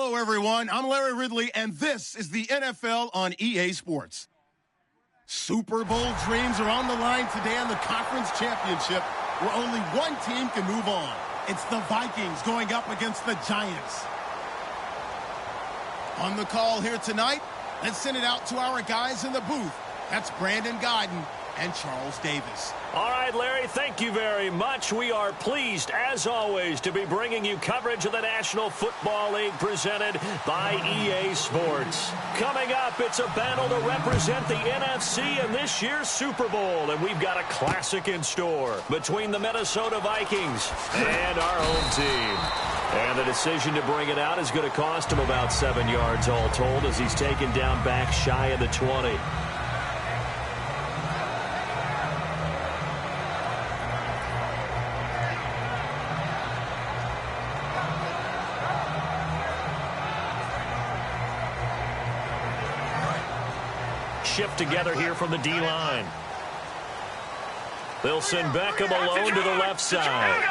Hello, everyone. I'm Larry Ridley, and this is the NFL on EA Sports. Super Bowl dreams are on the line today on the Conference Championship, where only one team can move on. It's the Vikings going up against the Giants. On the call here tonight, let's send it out to our guys in the booth. That's Brandon Gaudin and Charles Davis. All right, Larry, thank you very much. We are pleased, as always, to be bringing you coverage of the National Football League presented by EA Sports. Coming up, it's a battle to represent the NFC in this year's Super Bowl, and we've got a classic in store between the Minnesota Vikings and our home team. And the decision to bring it out is going to cost him about 7 yards all told as he's taken down back shy of the 20. Shift together here from the D-line. They'll send Beckham alone to the left side.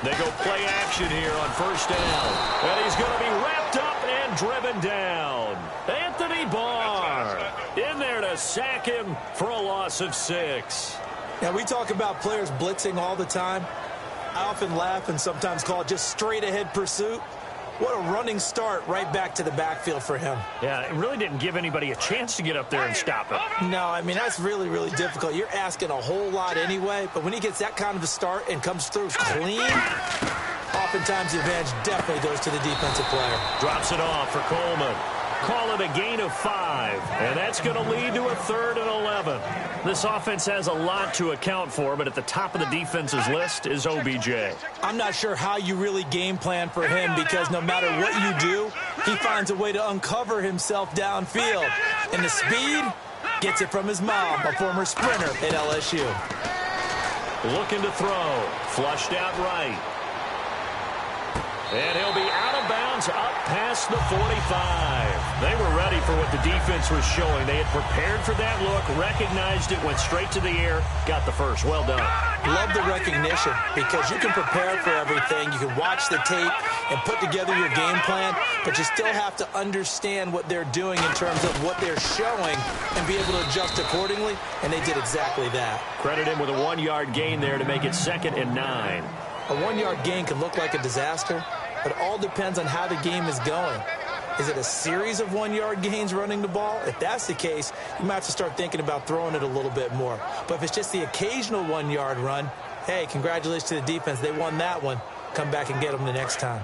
They go play action here on first down. And he's going to be wrapped up and driven down. Anthony Barr in there to sack him for a loss of 6. Now, we talk about players blitzing all the time. I often laugh and sometimes call it just straight-ahead pursuit. What a running start right back to the backfield for him. Yeah, it really didn't give anybody a chance to get up there and stop him. No, I mean, that's really, really difficult. You're asking a whole lot anyway, but when he gets that kind of a start and comes through clean, oftentimes the advantage definitely goes to the defensive player. Drops it off for Coleman. Call it a gain of 5, and that's going to lead to a 3rd and 11. This offense has a lot to account for, but at the top of the defense's list is OBJ. I'm not sure how you really game plan for him because no matter what you do, he finds a way to uncover himself downfield. And the speed gets it from his mom, a former sprinter at LSU. Looking to throw. Flushed out right. And he'll be out of bounds up past the 45. They were ready for what the defense was showing. They had prepared for that look, recognized it, went straight to the air, got the first. Well done. Love the recognition because you can prepare for everything. You can watch the tape and put together your game plan, but you still have to understand what they're doing in terms of what they're showing and be able to adjust accordingly, and they did exactly that. Credit him with a 1-yard gain there to make it 2nd and 9. A 1-yard gain can look like a disaster, but it all depends on how the game is going. Is it a series of 1-yard gains running the ball? If that's the case, you might have to start thinking about throwing it a little bit more. But if it's just the occasional 1-yard run, hey, congratulations to the defense. They won that one. Come back and get them the next time.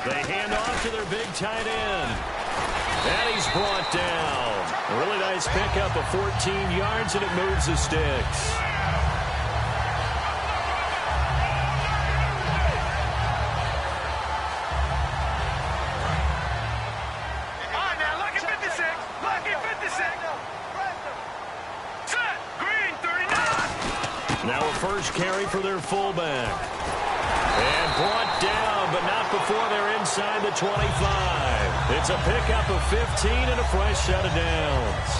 They hand off to their big tight end. And he's brought down. A really nice pickup of 14 yards, and it moves the sticks. Now a first carry for their fullback. And brought down, but not before they're inside the 25. It's a pickup of 15 and a fresh set of downs.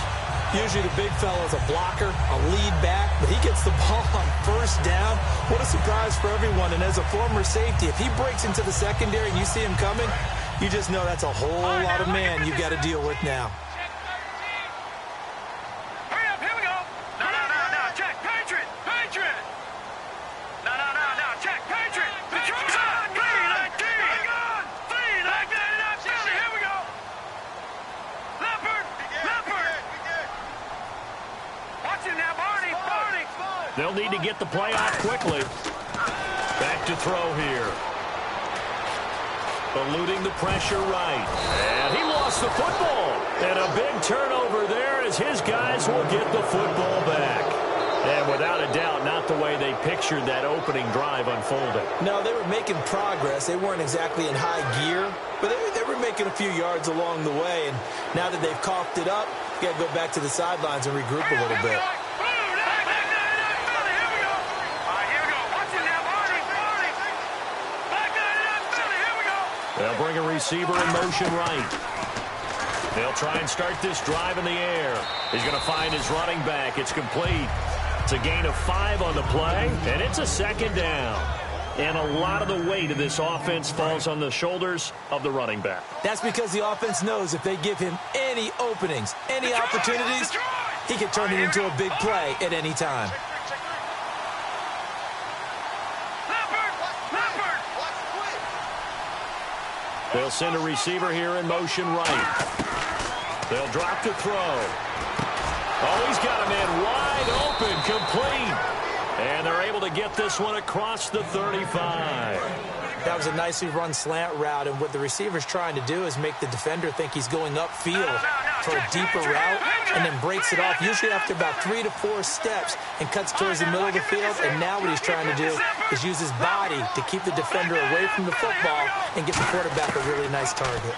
Usually the big fella is a blocker, a lead back, but he gets the ball on first down. What a surprise for everyone. And as a former safety, if he breaks into the secondary and you see him coming, you just know that's a whole lot of man you've got to deal with now. They'll need to get the play off quickly. Back to throw here. Eluding the pressure right. And he lost the football. And a big turnover there as his guys will get the football back. And without a doubt, not the way they pictured that opening drive unfolding. No, they were making progress. They weren't exactly in high gear, but they were making a few yards along the way. And now that they've coughed it up, you got to go back to the sidelines and regroup a little bit. They'll bring a receiver in motion right. They'll try and start this drive in the air. He's going to find his running back. It's complete. It's a gain of 5 on the play, and it's a second down. And a lot of the weight of this offense falls on the shoulders of the running back. That's because the offense knows if they give him any openings, any opportunities, he can turn it into a big play at any time. They'll send a receiver here in motion right. They'll drop to throw. Oh, he's got a man wide open, complete. And they're able to get this one across the 35. That was a nicely run slant route, and what the receiver's trying to do is make the defender think he's going upfield for a deeper route, and then breaks it off, usually after about 3 to 4 steps, and cuts towards the middle of the field. And now what he's trying to do is use his body to keep the defender away from the football and give the quarterback a really nice target.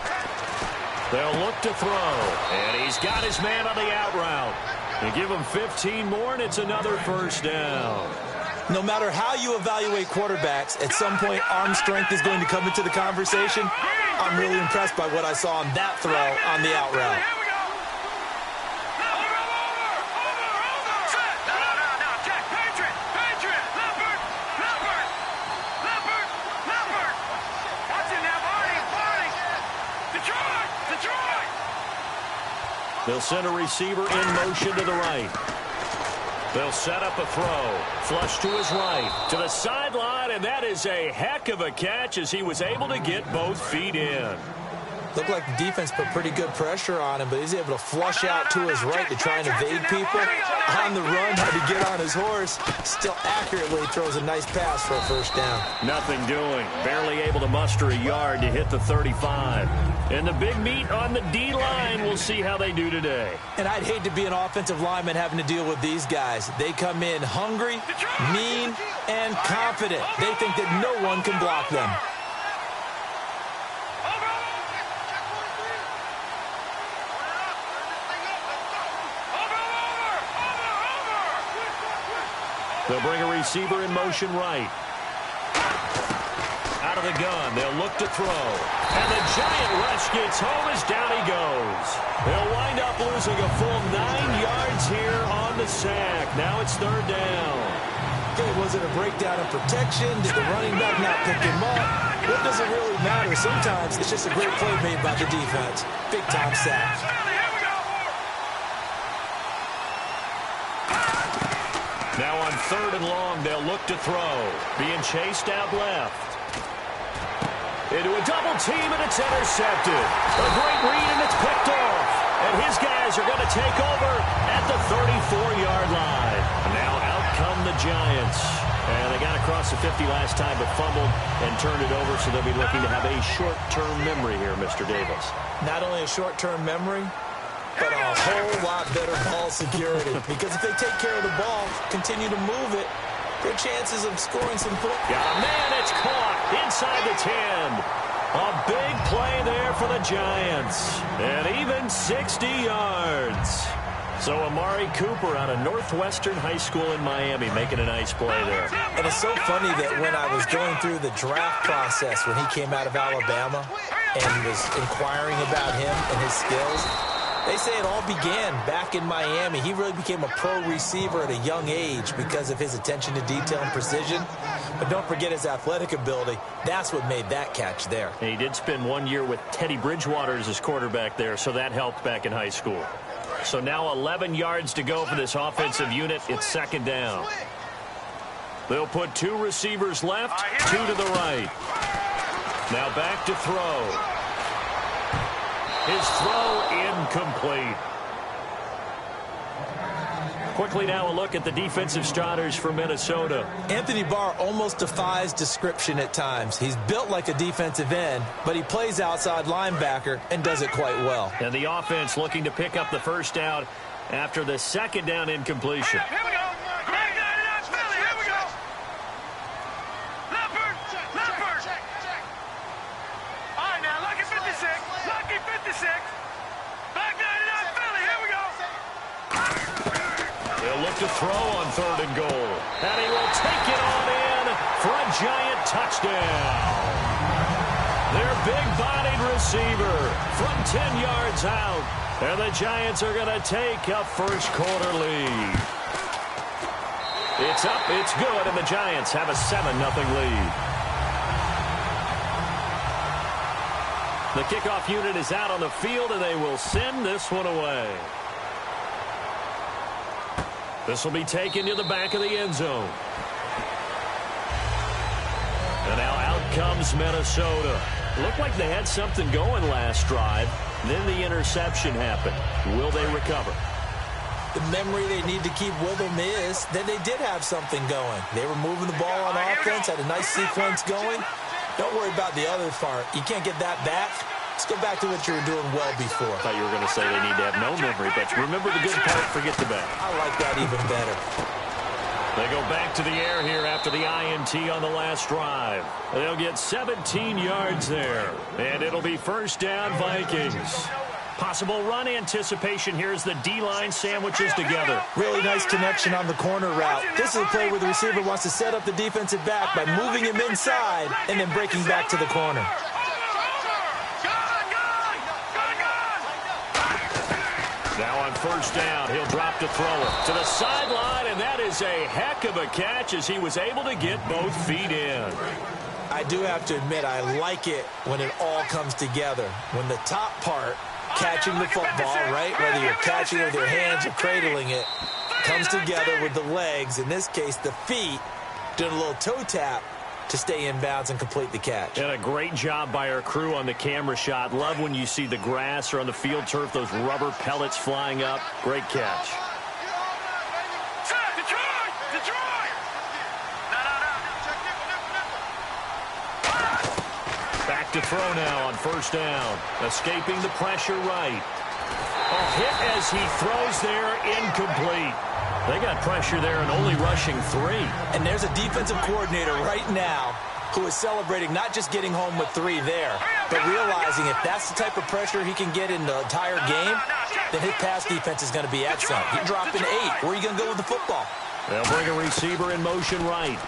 They'll look to throw, and he's got his man on the out route. They give him 15 more, and it's another first down. No matter how you evaluate quarterbacks, at some point arm strength is going to come into the conversation. I'm really impressed by what I saw on that throw on the out route. They'll send a receiver in motion to the right. They'll set up a throw. Flush to his right. To the sideline, and that is a heck of a catch as he was able to get both feet in. Looked like the defense put pretty good pressure on him, but he's able to flush out to his right to try and evade people. On the run, had to get on his horse. Still accurately throws a nice pass for a first down. Nothing doing. Barely able to muster a yard to hit the 35. And the big meat on the D-line, we'll see how they do today. And I'd hate to be an offensive lineman having to deal with these guys. They come in hungry, mean, and confident. They think that no one can block them. They'll bring a receiver in motion right. Out of the gun, they'll look to throw. And the giant rush gets home as down he goes. They'll wind up losing a full 9 yards here on the sack. Now it's third down. Okay, was it a breakdown in protection? Did the running back not pick him up? What does it really matter? Sometimes it's just a great play made by the defense. Big-time sack. Now on third and long, they'll look to throw. Being chased out left. Into a double team, and it's intercepted. A great read, and it's picked off. And his guys are going to take over at the 34-yard line. Now out come the Giants. And they got across the 50 last time, but fumbled and turned it over, so they'll be looking to have a short-term memory here, Mr. Davis. Not only a short-term memory, but a whole lot better ball security. Because if they take care of the ball, continue to move it, their chances of scoring some points. Yeah, man, it's caught inside the 10. A big play there for the Giants. And even 60 yards. So Amari Cooper out of Northwestern High School in Miami making a nice play there. And it's so funny that when I was going through the draft process when he came out of Alabama and was inquiring about him and his skills, they say it all began back in Miami. He really became a pro receiver at a young age because of his attention to detail and precision. But don't forget his athletic ability. That's what made that catch there. And he did spend 1 year with Teddy Bridgewater as his quarterback there, so that helped back in high school. So now 11 yards to go for this offensive unit. It's second down. They'll put 2 receivers left, 2 to the right. Now back to throw. His throw incomplete. Quickly now a look at the defensive starters for Minnesota. Anthony Barr almost defies description at times. He's built like a defensive end, but he plays outside linebacker and does it quite well. And the offense looking to pick up the first down after the second down incompletion. Here we go. Here we go. Leopard. All right, now, lucky 56. Lucky 56. Back 99, Philly. Here we go. They'll look to throw on third and goal. And he will take it on in for a Giant touchdown. Their big-bodied receiver from 10 yards out. And the Giants are going to take a first-quarter lead. It's up, it's good, and the Giants have a 7-0 lead. The kickoff unit is out on the field, and they will send this one away. This will be taken to the back of the end zone. And now out comes Minnesota. Looked like they had something going last drive. Then the interception happened. Will they recover? The memory they need to keep with them is that they did have something going. They were moving the ball on offense, had a nice sequence going. Don't worry about the other part. You can't get that back. Let's go back to what you were doing well before. I thought you were going to say they need to have no memory, but remember the good part, forget the bad. I like that even better. They go back to the air here after the INT on the last drive. They'll get 17 yards there, and it'll be first down Vikings. Possible run anticipation here as the D-line sandwiches together. Really nice connection on the corner route. This is a play where the receiver wants to set up the defensive back by moving him inside and then breaking back to the corner. Now on first down, he'll drop to throw it to the sideline, and that is a heck of a catch as he was able to get both feet in. I do have to admit, I like it when it all comes together. When the top part, catching the football, right, whether you're catching it with your hands or cradling it, comes together with the legs, in this case the feet, doing a little toe tap to stay in bounds and complete the catch. And a great job by our crew on the camera shot. Love when you see the grass or on the field turf, those rubber pellets flying up. Great catch. Back to throw now on first down. Escaping the pressure right. A hit as he throws there, incomplete. They got pressure there and only rushing 3. And there's a defensive coordinator right now who is celebrating not just getting home with 3 there, but realizing if that's the type of pressure he can get in the entire game, then his pass defense is going to be excellent. He dropped an 8. Where are you going to go with the football? They'll bring a receiver in motion right.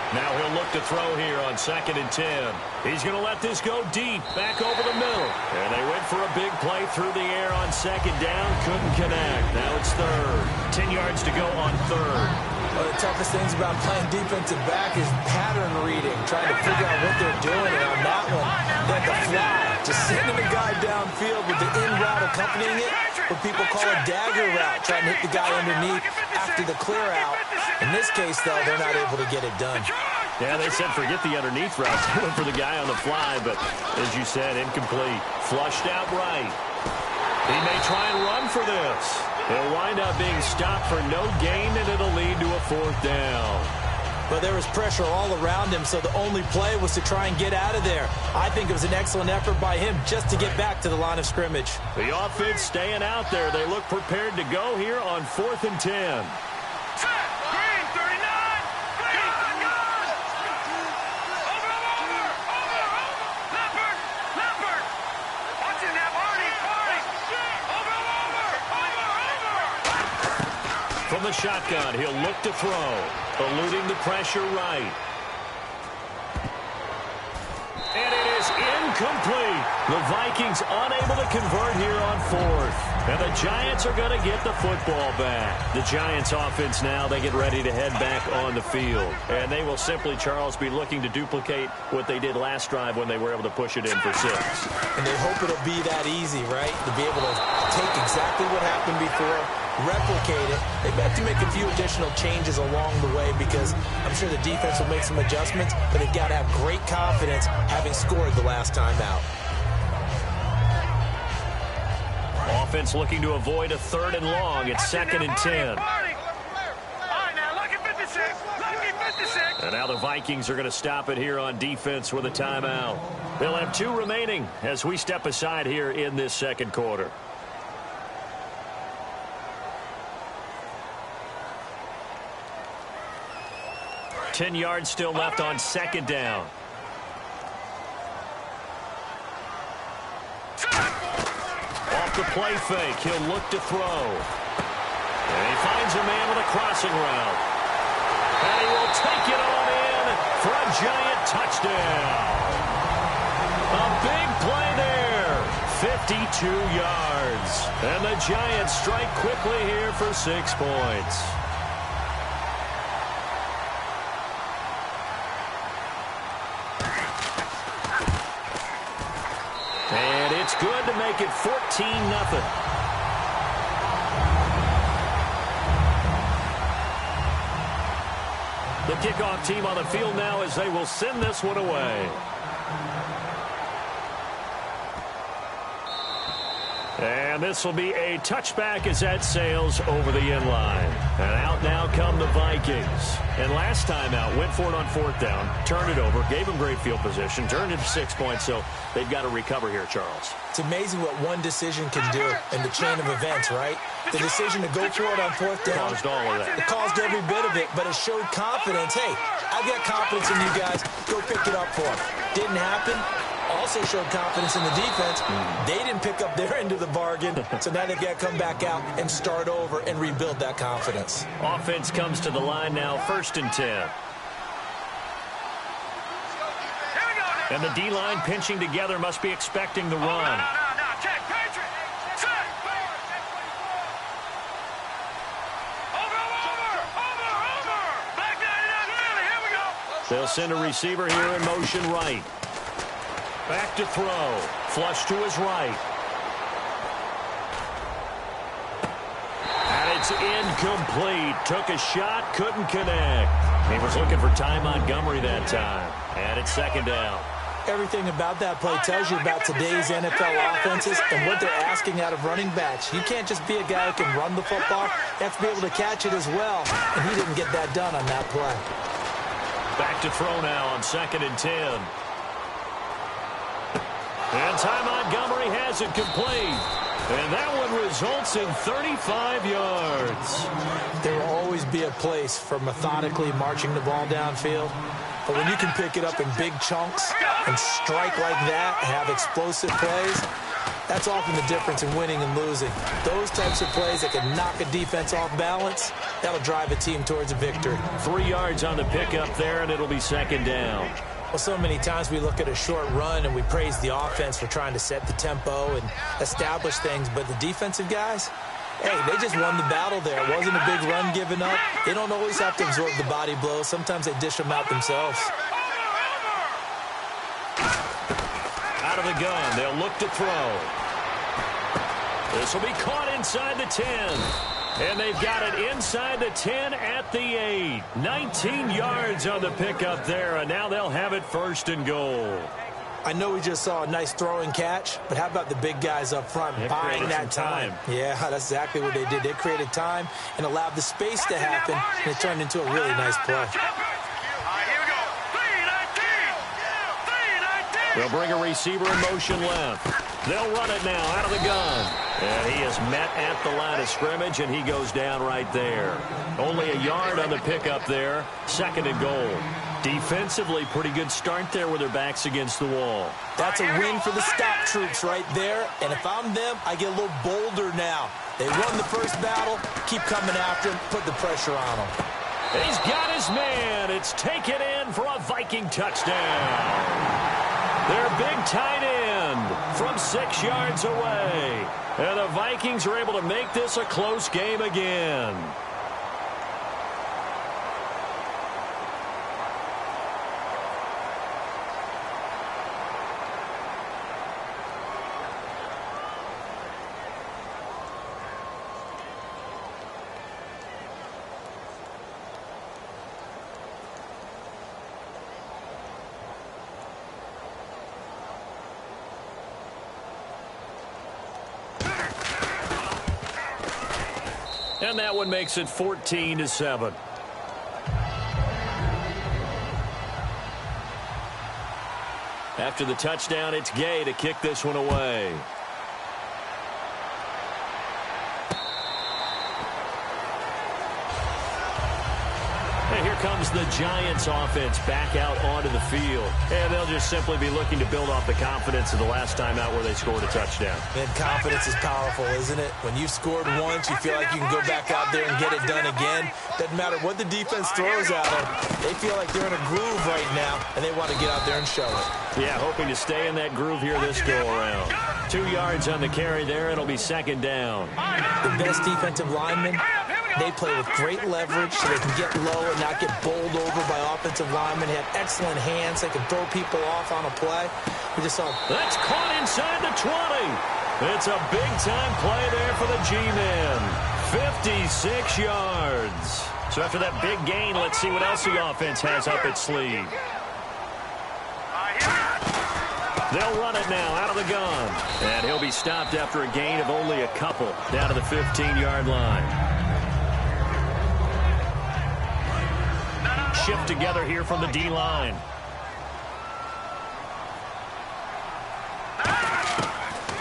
Now he'll look to throw here on 2nd and 10. He's going to let this go deep, back over the middle. And they went for a big play through the air on 2nd down. Couldn't connect. Now it's 3rd. 10 yards to go on 3rd. One of the toughest things about playing defensive back is pattern reading, trying to figure out what they're doing. And on that one, they had to fly. Just sending a guy downfield with the in route accompanying it, what people call a dagger route, trying to hit the guy underneath after the clear out. In this case, though, they're not able to get it done. Yeah, they said forget the underneath route. They went for the guy on the fly, but as you said, incomplete. Flushed out right. He may try and run for this. He'll wind up being stopped for no gain, and it'll lead to a 4th down. But there was pressure all around him, so the only play was to try and get out of there. I think it was an excellent effort by him just to get back to the line of scrimmage. The offense staying out there. They look prepared to go here on 4th and 10. From the shotgun, he'll look to throw, eluding the pressure right. And it is incomplete. The Vikings unable to convert here on 4th. And the Giants are going to get the football back. The Giants offense now, they get ready to head back on the field. And they will simply, Charles, be looking to duplicate what they did last drive when they were able to push it in for 6. And they hope it'll be that easy, right? To be able to take exactly what happened before, replicate it. They have to make a few additional changes along the way because I'm sure the defense will make some adjustments, but they've got to have great confidence having scored the last time out. Offense looking to avoid a 3rd and long. It's 2nd and 10. And now the Vikings are going to stop it here on defense with a timeout. They'll have 2 remaining as we step aside here in this 2nd quarter. Ten yards still left on 2nd down. Off the play fake, he'll look to throw. And he finds a man with a crossing route. And he will take it on in for a Giant touchdown. A big play there. 52 yards. And the Giants strike quickly here for 6 points. And it's good to make it 14-0. The kickoff team on the field now as they will send this one away. And this will be a touchback as that sails over the end line. And out now come the Vikings. And last time out, went for it on 4th down, turned it over, gave them great field position, turned it to 6 points, so they've got to recover here, Charles. It's amazing what one decision can do in the chain of events, right? The decision to go for it on 4th down. Caused all of that. It caused every bit of it, but it showed confidence. Hey, I've got confidence in you guys. Go pick it up for them. Didn't happen. Also showed confidence in the defense. They didn't pick up their end of the bargain, so now they've got to come back out and start over and rebuild that confidence. Offense comes to the line now, 1st and 10. And the D-line pinching together must be expecting the run. Check, Patriot. Set. Over. Back 99, Philly. Here we go. They'll send a receiver here in motion right. Back to throw. Flush to his right. And it's incomplete. Took a shot, couldn't connect. He was looking for Ty Montgomery that time. And it's 2nd down. Everything about that play tells you about today's NFL offenses and what they're asking out of running backs. You can't just be a guy who can run the football. You have to be able to catch it as well. And he didn't get that done on that play. Back to throw now on 2nd and 10. And Ty Montgomery has it complete. And that one results in 35 yards. There will always be a place for methodically marching the ball downfield. But when you can pick it up in big chunks and strike like that, have explosive plays, that's often the difference in winning and losing. Those types of plays that can knock a defense off balance, that'll drive a team towards a victory. 3 yards on the pickup there, and it'll be 2nd down. Well, so many times we look at a short run and we praise the offense for trying to set the tempo and establish things, but the defensive guys, hey, they just won the battle there. It wasn't a big run given up. They don't always have to absorb the body blows. Sometimes they dish them out themselves. Out of the gun, they'll look to throw. This will be caught inside the 10. And they've got it inside the 10 at the 8. 19 yards on the pickup there, and now they'll have it 1st and goal. I know we just saw a nice throw and catch, but how about the big guys up front buying that time? Yeah, that's exactly what they did. They created time and allowed the space to happen, and it turned into a really nice play. Here we go. 3-19. They'll bring a receiver in motion left. They'll run it now out of the gun. And he is met at the line of scrimmage, and he goes down right there. Only a yard on the pickup there. 2nd and goal. Defensively, pretty good start there with their backs against the wall. That's a win for the stop troops right there. And if I'm them, I get a little bolder now. They won the first battle. Keep coming after him. Put the pressure on him. He's got his man. It's taken in for a Viking touchdown. Their big tight end from 6 yards away. And the Vikings are able to make this a close game again. And that one makes it 14-7. After the touchdown, it's Gay to kick this one away. And here comes comes the Giants offense back out onto the field. And they'll just simply be looking to build off the confidence of the last time out where they scored a touchdown. And confidence is powerful, isn't it? When you've scored once, you feel like you can go back out there and get it done again. Doesn't matter what the defense throws at them. They feel like they're in a groove right now, and they want to get out there and show it. Yeah, hoping to stay in that groove here this go-around. 2 yards on the carry there. It'll be second down. The best defensive linemen, they play with great leverage so they can get low and not get bowled over by offensive linemen. They have excellent hands. They can throw people off on a play. We just saw. That's caught inside the 20. It's a big-time play there for the G-men. 56 yards. So after that big gain, let's see what else the offense has up its sleeve. They'll run it now out of the gun. And he'll be stopped after a gain of only a couple down to the 15-yard line. Shift together here from the D-line.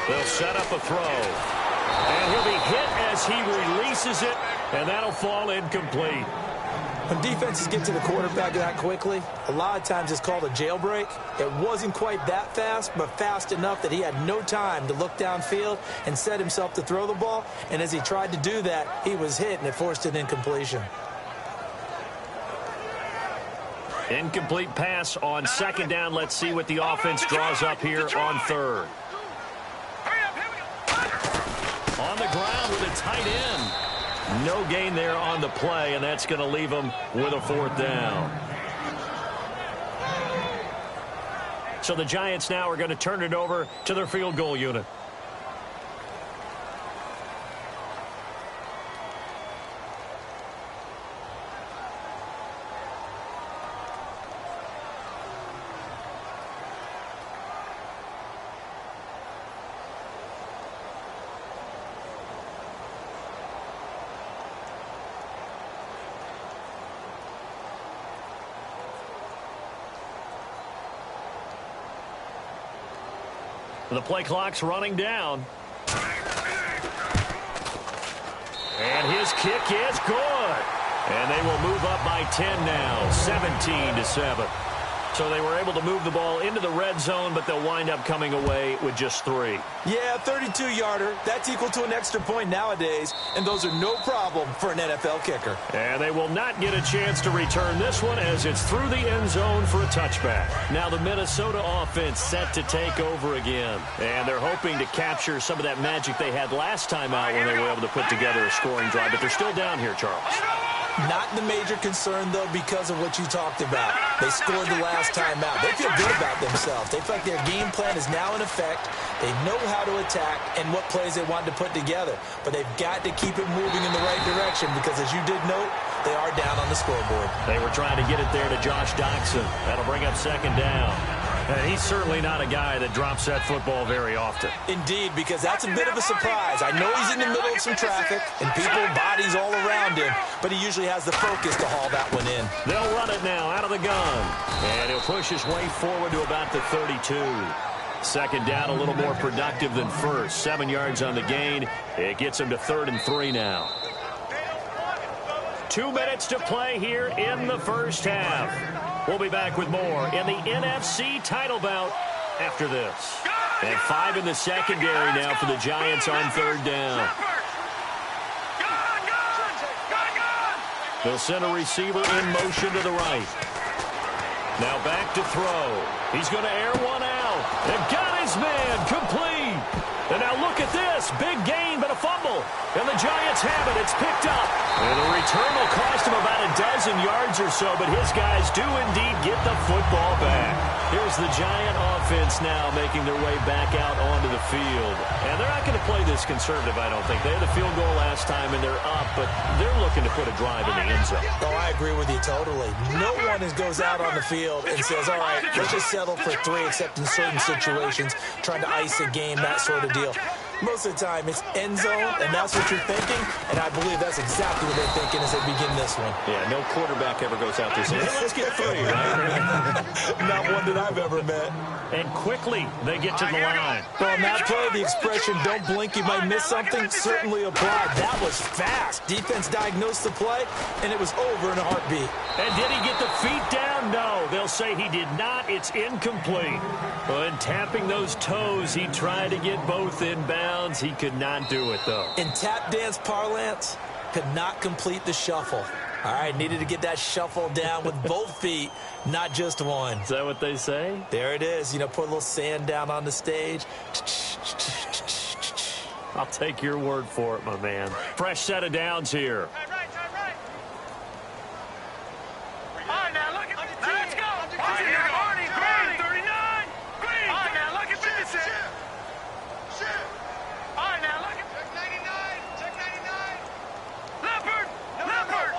They'll set up a throw. And he'll be hit as he releases it, and that'll fall incomplete. When defenses get to the quarterback that quickly, a lot of times it's called a jailbreak. It wasn't quite that fast, but fast enough that he had no time to look downfield and set himself to throw the ball. And as he tried to do that, he was hit, and it forced an incompletion. Incomplete pass on second down. Let's see what the offense draws up here on third. On the ground with a tight end. No gain there on the play, and that's going to leave them with a fourth down. So the Giants now are going to turn it over to their field goal unit. The play clock's running down. And his kick is good. And they will move up by 10 now, 17-7. So they were able to move the ball into the red zone, but they'll wind up coming away with just 3. Yeah, 32-yarder. That's equal to an extra point nowadays, and those are no problem for an NFL kicker. And they will not get a chance to return this one as it's through the end zone for a touchback. Now the Minnesota offense set to take over again. And they're hoping to capture some of that magic they had last time out when they were able to put together a scoring drive. But they're still down here, Charles. Not the major concern, though, because of what you talked about. They scored the last time out. They feel good about themselves. They feel like their game plan is now in effect. They know how to attack and what plays they want to put together. But they've got to keep it moving in the right direction because, as you did note, they are down on the scoreboard. They were trying to get it there to Josh Doctson. That'll bring up second down. And he's certainly not a guy that drops that football very often. Indeed, because that's a bit of a surprise. I know he's in the middle of some traffic and people, bodies all around him, but he usually has the focus to haul that one in. They'll run it now out of the gun. And he'll push his way forward to about the 32. Second down, a little more productive than first. 7 yards on the gain. It gets him to 3rd and 3 now. 2 minutes to play here in the first half. We'll be back with more in the NFC title bout after this. And 5 in the secondary now for the Giants on 3rd down. They'll send a receiver in motion to the right. Now back to throw. He's going to air one out. And got his man complete. And now look at this. Big gain, but a fumble. And the Giants have it. It's picked up. And the return will cost him about a dozen yards or so, but his guys do indeed get the football back. Here's the Giant offense now making their way back out onto the field. And they're not going to play this conservative, I don't think. They had the field goal last time, and they're up, but they're looking to put a drive in the end zone. Oh, I agree with you totally. No one goes out on the field and says, all right, let's just settle for 3, except in certain situations, trying to ice a game, that sort of deal. Most of the time, it's end zone, and that's what you're thinking, and I believe that's exactly what they're thinking as they begin this one. Yeah, no quarterback ever goes out there saying, hey, let's get 3, right? Not one that I've ever met. And quickly, they get to the line. Well, on that play, the expression, don't blink, you might miss something, certainly applied. That was fast. Defense diagnosed the play, and it was over in a heartbeat. And did he get the feet down? No, they'll say he did not. It's incomplete. And tapping those toes, he tried to get both in bounds. He could not do it, though. In tap dance parlance, could not complete the shuffle. All right, needed to get that shuffle down with both feet, not just one. Is that what they say? There it is. You know, put a little sand down on the stage. I'll take your word for it, my man. Fresh set of downs here. All right, now look at let's go. All right, here we go. Green, 39. Green. All right, now look at 56. All right, now look at check 99. Check 99. Leopard. Leopard.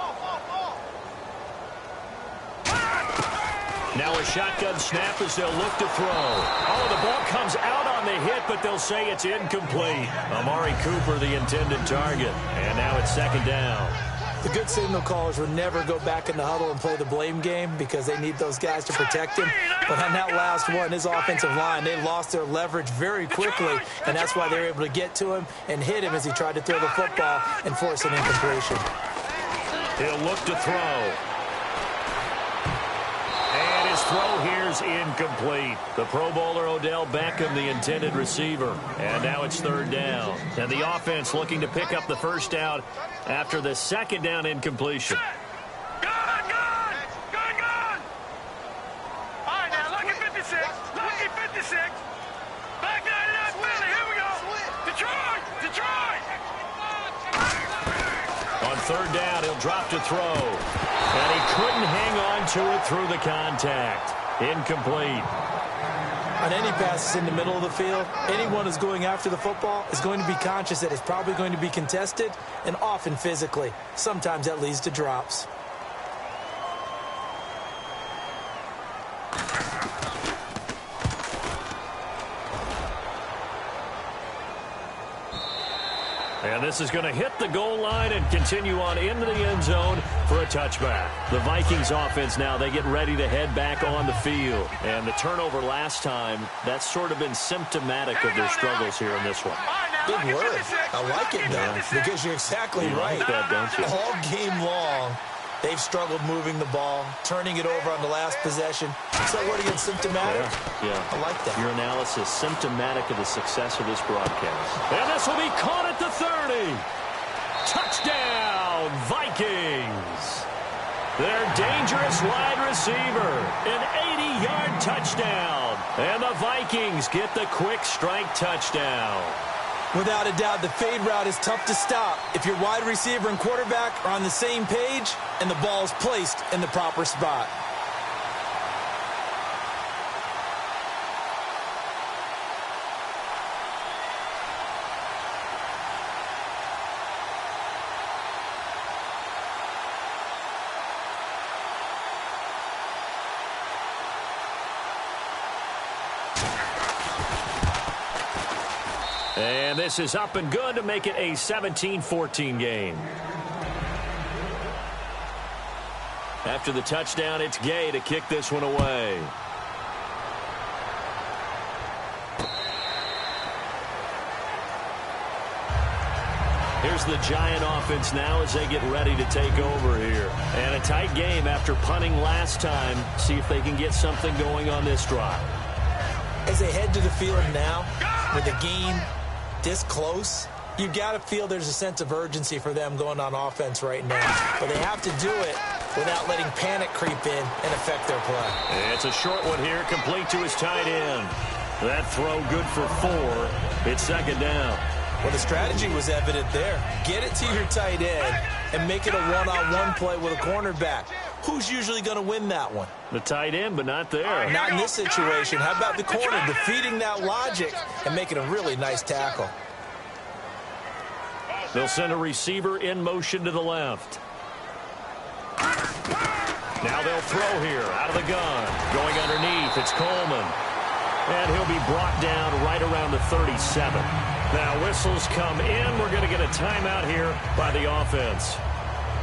Now a shotgun snap as they'll look to throw. Oh, the ball comes out on the hit, but they'll say it's incomplete. Amari Cooper, the intended target. And now it's second down. The good signal callers would never go back in the huddle and play the blame game because they need those guys to protect him. But on that last one, his offensive line, they lost their leverage very quickly, and that's why they were able to get to him and hit him as he tried to throw the football and force an incompletion. He'll look to throw. And his throw here's incomplete. The Pro Bowler Odell Beckham, the intended receiver. And now it's third down. And the offense looking to pick up the first down after the second down incompletion. Good. All right, now look at 56. Look at 56. Back 99 Philly. Here we go. Detroit. On third down, he'll drop to throw. And he couldn't hang on to it through the contact. Incomplete. On any passes in the middle of the field, anyone who's going after the football is going to be conscious that it's probably going to be contested, and often physically. Sometimes that leads to drops. And this is going to hit the goal line and continue on into the end zone for a touchback. The Vikings offense now, they get ready to head back on the field. And the turnover last time, that's sort of been symptomatic of their struggles here in this one. Good word. I like it, though, because you're exactly right. Like that, don't you? All game long, they've struggled moving the ball, turning it over on the last possession. So what again, symptomatic? Yeah. I like that. Your analysis, symptomatic of the success of this broadcast. And this will be caught at the 30. Touchdown, Vikings. Their dangerous wide receiver, an 80-yard touchdown. And the Vikings get the quick strike touchdown. Without a doubt, the fade route is tough to stop if your wide receiver and quarterback are on the same page and the ball is placed in the proper spot. And this is up and good to make it a 17-14 game. After the touchdown, it's Gay to kick this one away. Here's the Giant offense now as they get ready to take over here. And a tight game after punting last time. See if they can get something going on this drive. As they head to the field now, with the game this close, you've got to feel there's a sense of urgency for them going on offense right now. But they have to do it without letting panic creep in and affect their play. It's a short one here, complete to his tight end. That throw good for 4. It's second down. Well, the strategy was evident there. Get it to your tight end and make it a one-on-one play with a cornerback. Who's usually going to win that one? The tight end, but not there. Not in this situation. How about the corner defeating that logic and making a really nice tackle? They'll send a receiver in motion to the left. Now they'll throw here out of the gun. Going underneath, it's Coleman. And he'll be brought down right around the 37. Now whistles come in. We're going to get a timeout here by the offense.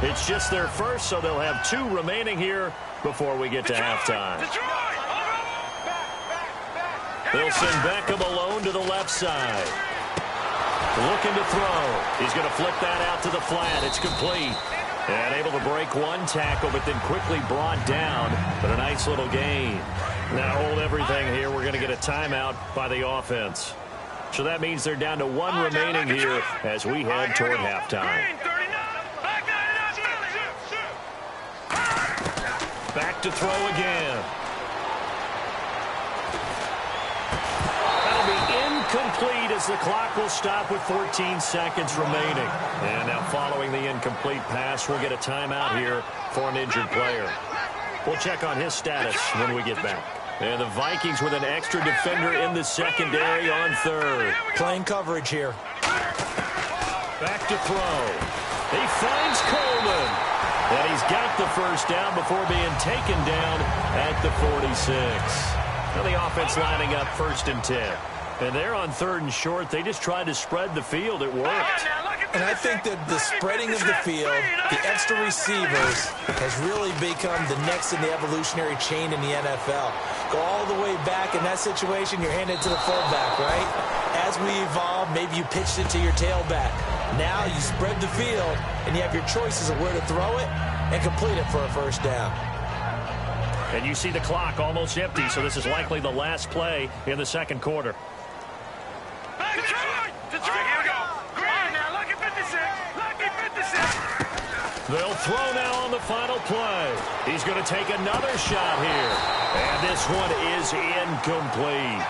It's just their first, so they'll have 2 remaining here before we get to halftime. They'll send Beckham alone to the left side. Looking to throw. He's going to flip that out to the flat. It's complete. And able to break one tackle, but then quickly brought down. But a nice little gain. Now hold everything here. We're going to get a timeout by the offense. So that means they're down to 1 remaining here as we head toward halftime. Back to throw again. That'll be incomplete as the clock will stop with 14 seconds remaining. And now following the incomplete pass, we'll get a timeout here for an injured player. We'll check on his status when we get back. And the Vikings with an extra defender in the secondary on third. Playing coverage here. Back to throw. He finds Coleman. And he's got the first down before being taken down at the 46. Now the offense lining up 1st and 10. And they're on 3rd and short. They just tried to spread the field. It worked. And I think that the spreading of the field, the extra receivers, has really become the next in the evolutionary chain in the NFL. Go all the way back. In that situation, you're handed to the fullback, right? As we evolve, maybe you pitched it to your tailback. Now you spread the field, and you have your choices of where to throw it and complete it for a first down. And you see the clock almost empty, so this is likely the last play in the second quarter. They'll throw now on the final play. He's going to take another shot here. And this one is incomplete.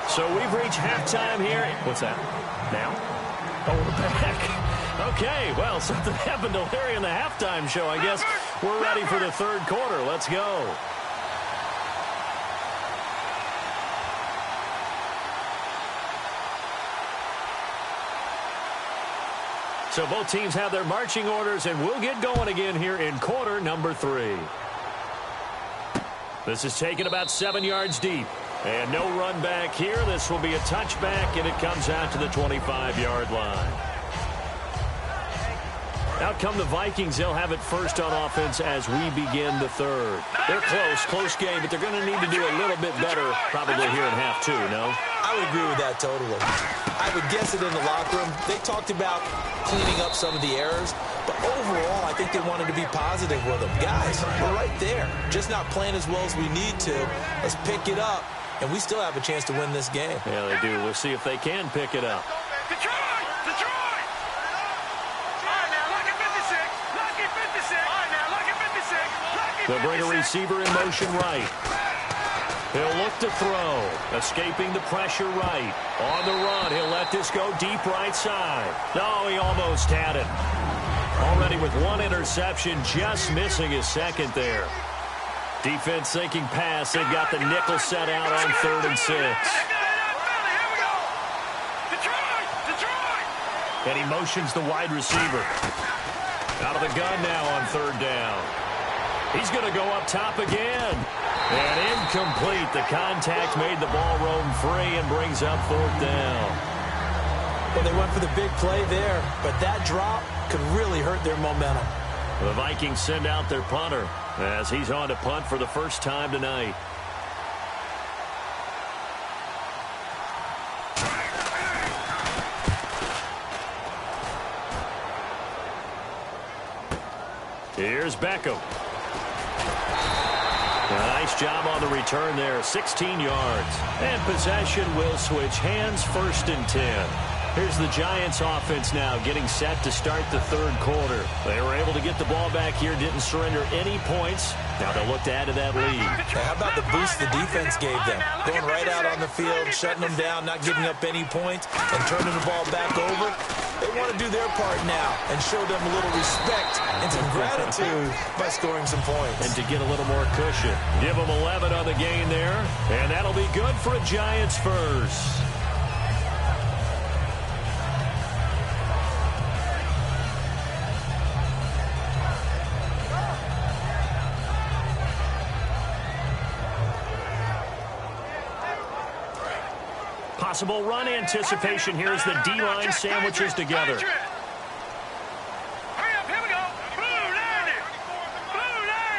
So we've reached halftime here. What's that? Now? Oh, we're back. Okay, well, something happened to Larry in the halftime show. I guess we're ready for the third quarter. Let's go. So both teams have their marching orders, and we'll get going again here in quarter number 3. This is taken about 7 yards deep. And no run back here. This will be a touchback, and it comes out to the 25-yard line. Out come the Vikings. They'll have it first on offense as we begin the third. They're close game, but they're going to need to do a little bit better probably here in half 2, no? I would agree with that totally. I would guess it in the locker room. They talked about cleaning up some of the errors, but overall, I think they wanted to be positive with them. Guys, we're right there. Just not playing as well as we need to. Let's pick it up, and we still have a chance to win this game. Yeah, they do. We'll see if they can pick it up. They'll bring a receiver in motion right. He'll look to throw. Escaping the pressure right. On the run, he'll let this go deep right side. No, he almost had it. Already with 1 interception, just missing his second there. Defense thinking pass. They've got the nickel set out on 3rd and 6. And he motions the wide receiver. Out of the gun now on 3rd down. He's going to go up top again. And incomplete. The contact made the ball roam free and brings up 4th down. Well, they went for the big play there, but that drop could really hurt their momentum. The Vikings send out their punter as he's on to punt for the first time tonight. Here's Beckham. A nice job on the return there, 16 yards. And possession will switch hands, 1st and 10. Here's the Giants offense now getting set to start the third quarter. They were able to get the ball back here, didn't surrender any points. Now they'll look to add to that lead. How about the boost the defense gave them? Going right out on the field, shutting them down, not giving up any points, and turning the ball back over. They want to do their part now and show them a little respect and some gratitude by scoring some points. And to get a little more cushion. Give them 11 on the gain there, and that'll be good for a Giants first. possible run anticipation here as the D-line sandwiches together. Hurry up, here we go. Blue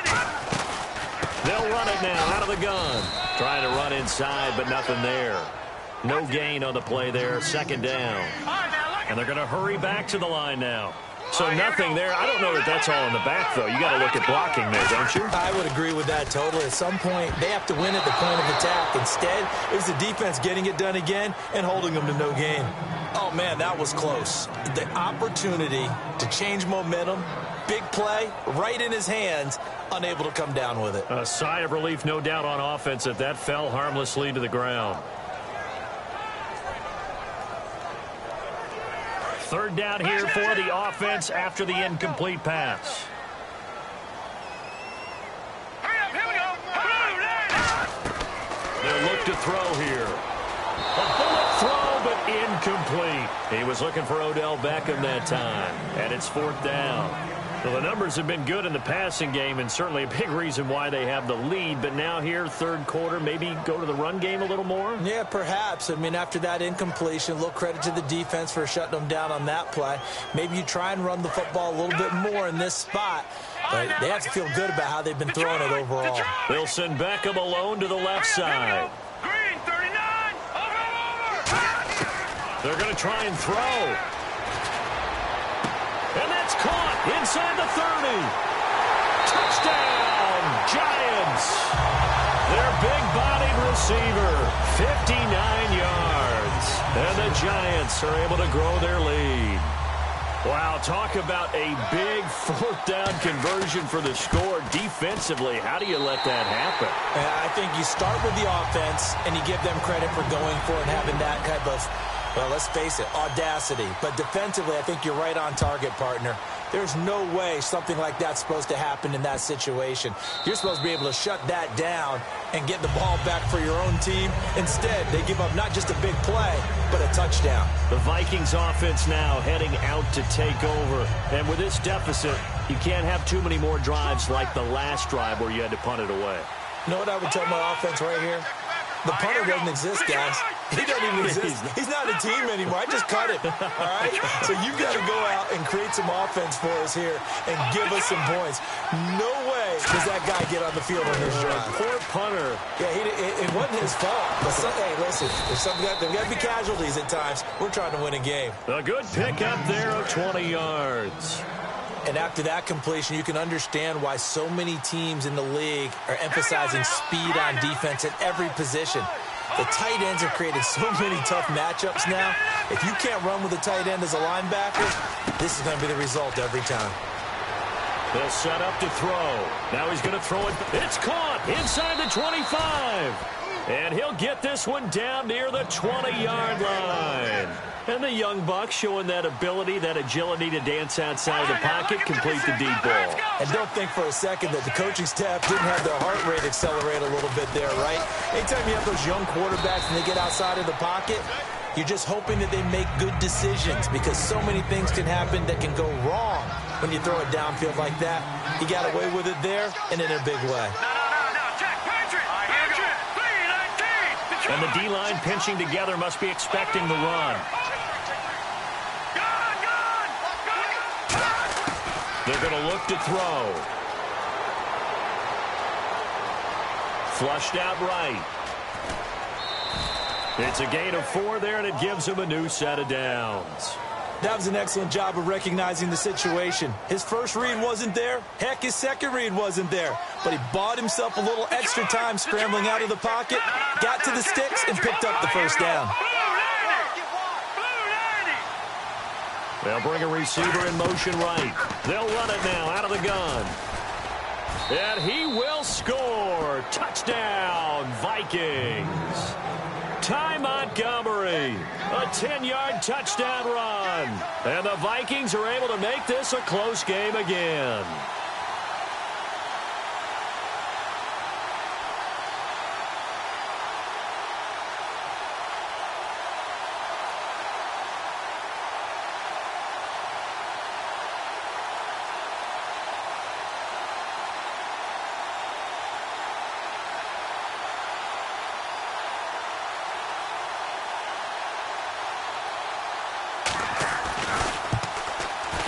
90. They'll run it now out of the gun. Trying to run inside, but nothing there. No gain on the play there. Second down. And they're going to hurry back to the line now. So nothing there. I don't know that that's all in the back, though. You got to look at blocking there, don't you? I would agree with that totally. At some point, they have to win at the point of attack. Instead, it was the defense getting it done again and holding them to no gain. Oh, man, that was close. The opportunity to change momentum, big play, right in his hands, unable to come down with it. A sigh of relief, no doubt, on offense that that fell harmlessly to the ground. Third down here for the offense after the incomplete pass. Hurry up, here we go. They'll look to throw here. A bullet throw, but incomplete. He was looking for Odell Beckham that time, and it's fourth down. Well, the numbers have been good in the passing game, and certainly a big reason why they have the lead. But now here, third quarter, maybe go to the run game a little more? Yeah, perhaps. I mean, after that incompletion, a little credit to the defense for shutting them down on that play. Maybe you try and run the football a little bit more in this spot. But they have to feel good about how they've been throwing it overall. They'll send Beckham alone to the left side. Green, 39. Over. They're going to try and throw. And that's caught inside the 30. Touchdown, Giants. Their big-bodied receiver, 59 yards. And the Giants are able to grow their lead. Wow, talk about a big fourth down conversion for the score. Defensively, how do you let that happen? I think you start with the offense, and you give them credit for going for it and having that type of, well, let's face it, audacity. But defensively, I think you're right on target, partner. There's no way something like that's supposed to happen in that situation. You're supposed to be able to shut that down and get the ball back for your own team. Instead, they give up not just a big play, but a touchdown. The Vikings offense now heading out to take over. And with this deficit, you can't have too many more drives like the last drive where you had to punt it away. You know what I would tell my offense right here? The punter doesn't exist, guys. He doesn't even exist. He's not a team anymore. I just cut him, all right? So you've got to go out and create some offense for us here and give us some points. No way does that guy get on the field on this drive. Poor punter. Yeah, it wasn't his fault. But hey, listen, there's got to be casualties at times. We're trying to win a game. A good pickup there of 20 yards. And after that completion, you can understand why so many teams in the league are emphasizing speed on defense at every position. The tight ends have created so many tough matchups now. If you can't run with a tight end as a linebacker, this is going to be the result every time. They'll set up to throw. Now he's going to throw it. It's caught inside the 25. And he'll get this one down near the 20-yard line. And the young buck showing that ability, that agility to dance outside of the pocket, complete the deep ball. And don't think for a second that the coaching staff didn't have their heart rate accelerate a little bit there, right? Anytime you have those young quarterbacks and they get outside of the pocket, you're just hoping that they make good decisions because so many things can happen that can go wrong when you throw it downfield like that. He got away with it there and in a big way. And the D-line pinching together must be expecting the run. They're going to look to throw. Flushed out right. It's a gain of 4 there, and it gives him a new set of downs. That was an excellent job of recognizing the situation. His first read wasn't there. Heck, his second read wasn't there. But he bought himself a little extra time scrambling out of the pocket, got to the sticks, and picked up the first down. They'll bring a receiver in motion right. They'll run it now out of the gun. And he will score. Touchdown, Vikings. Ty Montgomery, a 10-yard touchdown run. And the Vikings are able to make this a close game again.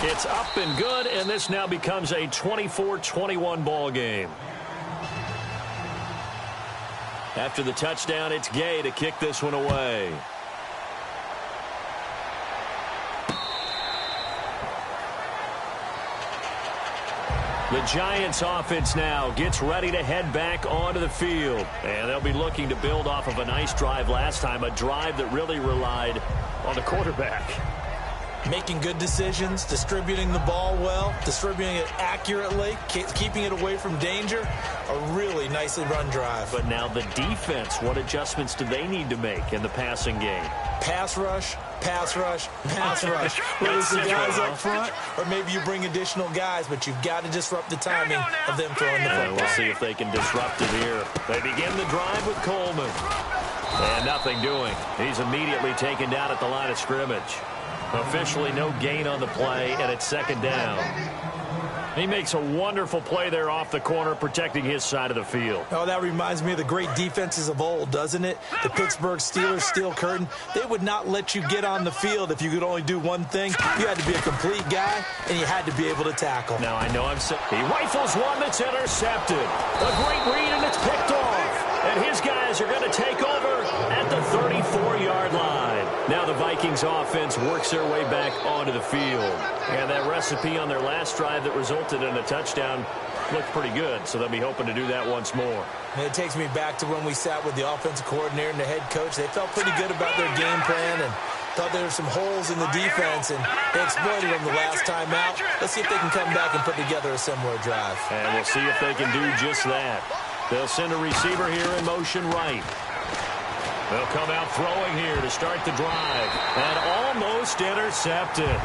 It's up and good, and this now becomes a 24-21 ball game. After the touchdown, it's Gay to kick this one away. The Giants offense now gets ready to head back onto the field. And they'll be looking to build off of a nice drive last time, a drive that really relied on the quarterback. Making good decisions, distributing the ball well, distributing it accurately, keeping it away from danger. A really nicely run drive. But now the defense, what adjustments do they need to make in the passing game? Pass rush, pass rush, pass rush. Whether it's the guys up front or maybe you bring additional guys, but you've got to disrupt the timing of them throwing the football. We'll see if they can disrupt it here. They begin the drive with Coleman. And nothing doing. He's immediately taken down at the line of scrimmage. Officially no gain on the play, and it's second down. He makes a wonderful play there off the corner, protecting his side of the field. Oh, that reminds me of the great defenses of old, doesn't it? The Pittsburgh Steelers, Steel Curtain. They would not let you get on the field if you could only do one thing. You had to be a complete guy, and you had to be able to tackle. Now, I know he rifles one that's intercepted. A great read, and it's picked off. And his guys are going to take over at the 34-yard line. Now the Vikings offense works their way back onto the field. And that recipe on their last drive that resulted in a touchdown looked pretty good, so they'll be hoping to do that once more. And it takes me back to when we sat with the offensive coordinator and the head coach. They felt pretty good about their game plan and thought there were some holes in the defense, and they exploited them the last time out. Let's see if they can come back and put together a similar drive. And we'll see if they can do just that. They'll send a receiver here in motion right. They'll come out throwing here to start the drive. And almost intercepted.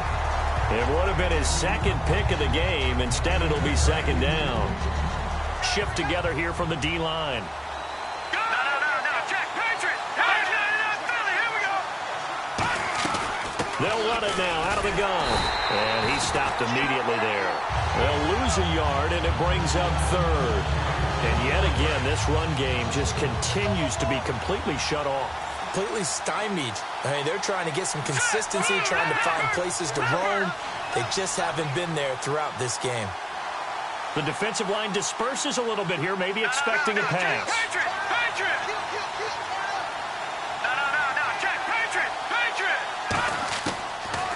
It would have been his second pick of the game. Instead, it'll be second down. Shift together here from the D-line. They'll run it now out of the gun. And he stopped immediately there. They'll lose a yard, and it brings up third. And yet again, this run game just continues to be completely shut off. Completely stymied. I mean, they're trying to get some consistency, trying to find places to roam. They just haven't been there throughout this game. The defensive line disperses a little bit here, maybe expecting a pass.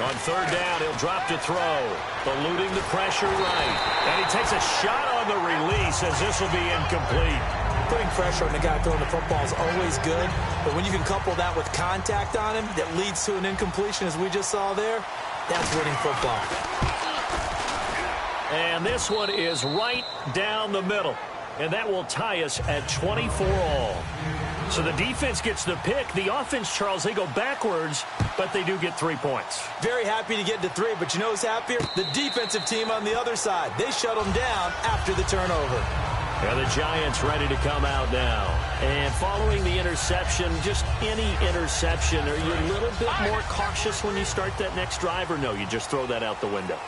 On third down, he'll drop to throw. Eluding the pressure right. And he takes a shot on the release as this will be incomplete. Putting pressure on the guy throwing the football is always good, but when you can couple that with contact on him that leads to an incompletion, as we just saw there, that's winning football. And this one is right down the middle. And that will tie us at 24 all. So the defense gets the pick. The offense, Charles, they go backwards, but they do get 3 points. Very happy to get to 3, but you know who's happier? The defensive team on the other side. They shut them down after the turnover. And the Giants ready to come out now. And following the interception, just any interception, are you a little bit more cautious when you start that next drive, or no, you just throw that out the window?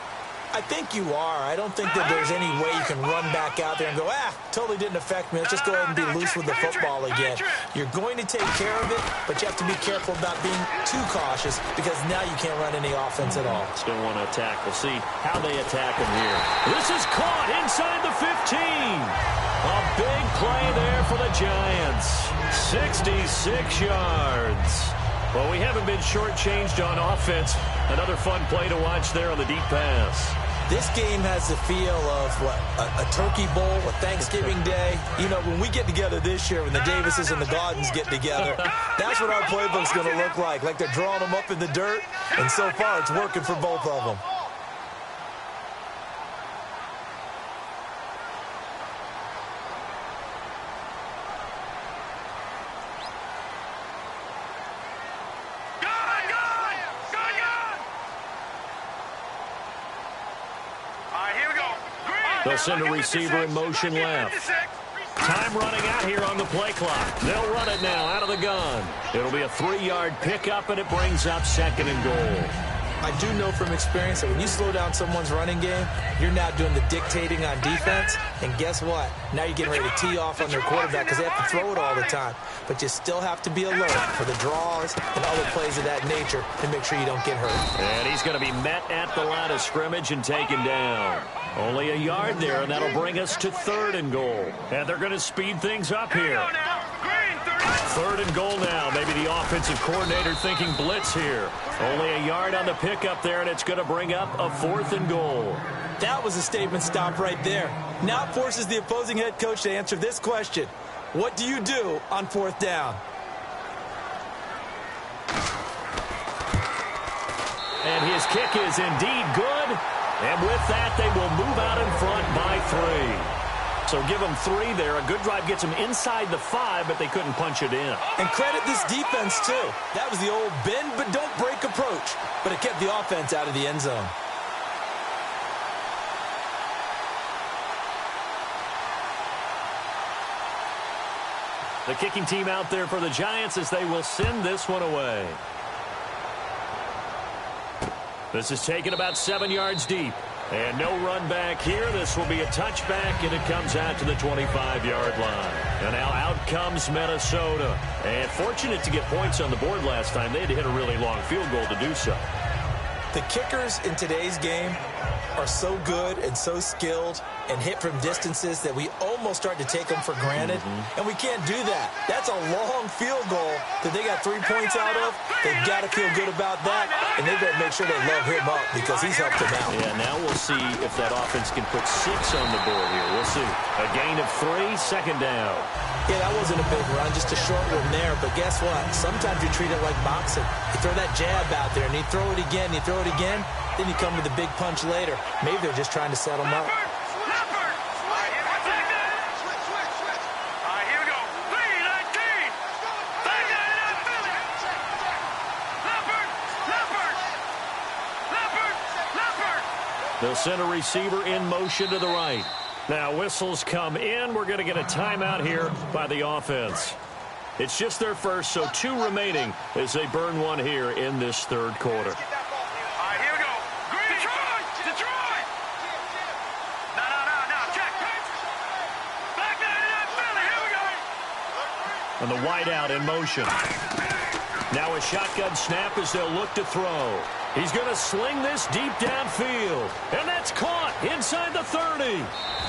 I think you are. I don't think that there's any way you can run back out there and go, totally didn't affect me. Let's just go ahead and be loose with the football again. You're going to take care of it, but you have to be careful about being too cautious because now you can't run any offense at all. Still want to attack. We'll see how they attack him here. This is caught inside the 15. A big play there for the Giants. 66 yards. Well, we haven't been shortchanged on offense. Another fun play to watch there on the deep pass. This game has the feel of, a turkey bowl, a Thanksgiving day. You know, when we get together this year, when the Davises and the Gaudens get together, that's what our playbook's going to look like. Like they're drawing them up in the dirt, and so far it's working for both of them. They'll send a receiver in motion left. Time running out here on the play clock. They'll run it now out of the gun. It'll be a 3-yard pickup, and it brings up second and goal. I do know from experience that when you slow down someone's running game, you're now doing the dictating on defense. And guess what? Now you're getting ready to tee off on their quarterback because they have to throw it all the time. But you still have to be alert for the draws and other plays of that nature to make sure you don't get hurt. And he he's going to be met at the line of scrimmage and taken down. Only a yard there, and that'll bring us to 3rd and goal. And they're going to speed things up here. 3rd and goal now. Maybe the offensive coordinator thinking blitz here. Only a yard on the pickup there, and it's going to bring up a 4th and goal. That was a statement stop right there. Now it forces the opposing head coach to answer this question. What do you do on 4th down? And his kick is indeed good. And with that, they will move out in front by 3. So give them 3 there. A good drive gets them inside the 5, but they couldn't punch it in. And credit this defense, too. That was the old bend but don't break approach. But it kept the offense out of the end zone. The kicking team out there for the Giants as they will send this one away. This is taken about 7 yards deep. And no run back here. This will be a touchback, and it comes out to the 25-yard line. And now out comes Minnesota. And fortunate to get points on the board last time. They had to hit a really long field goal to do so. The kickers in today's game are so good and so skilled and hit from distances that we almost start to take them for granted. And we can't do that. That's a long field goal that they got 3 points out of. They've got to feel good about that, and they've got to make sure they love him up because he's helped them out. Yeah, now we'll see if that offense can put 6 on the board here. We'll see. A gain of 3, 2nd down. Yeah, that wasn't a big run, just a short one there. But guess what? Sometimes you treat it like boxing. You throw that jab out there, and you throw it again, you throw it again, then you come with a big punch later. Maybe they're just trying to set them up. They'll send a receiver in motion to the right. Now whistles come in. We're going to get a timeout here by the offense. It's just their first, so 2 remaining as they burn one here in this 3rd quarter. All right, here we go. Green. Detroit! No, check. Back 99 Philly, here we go. And the wideout in motion. Now a shotgun snap as they'll look to throw. He's going to sling this deep downfield. And that's caught inside the 30.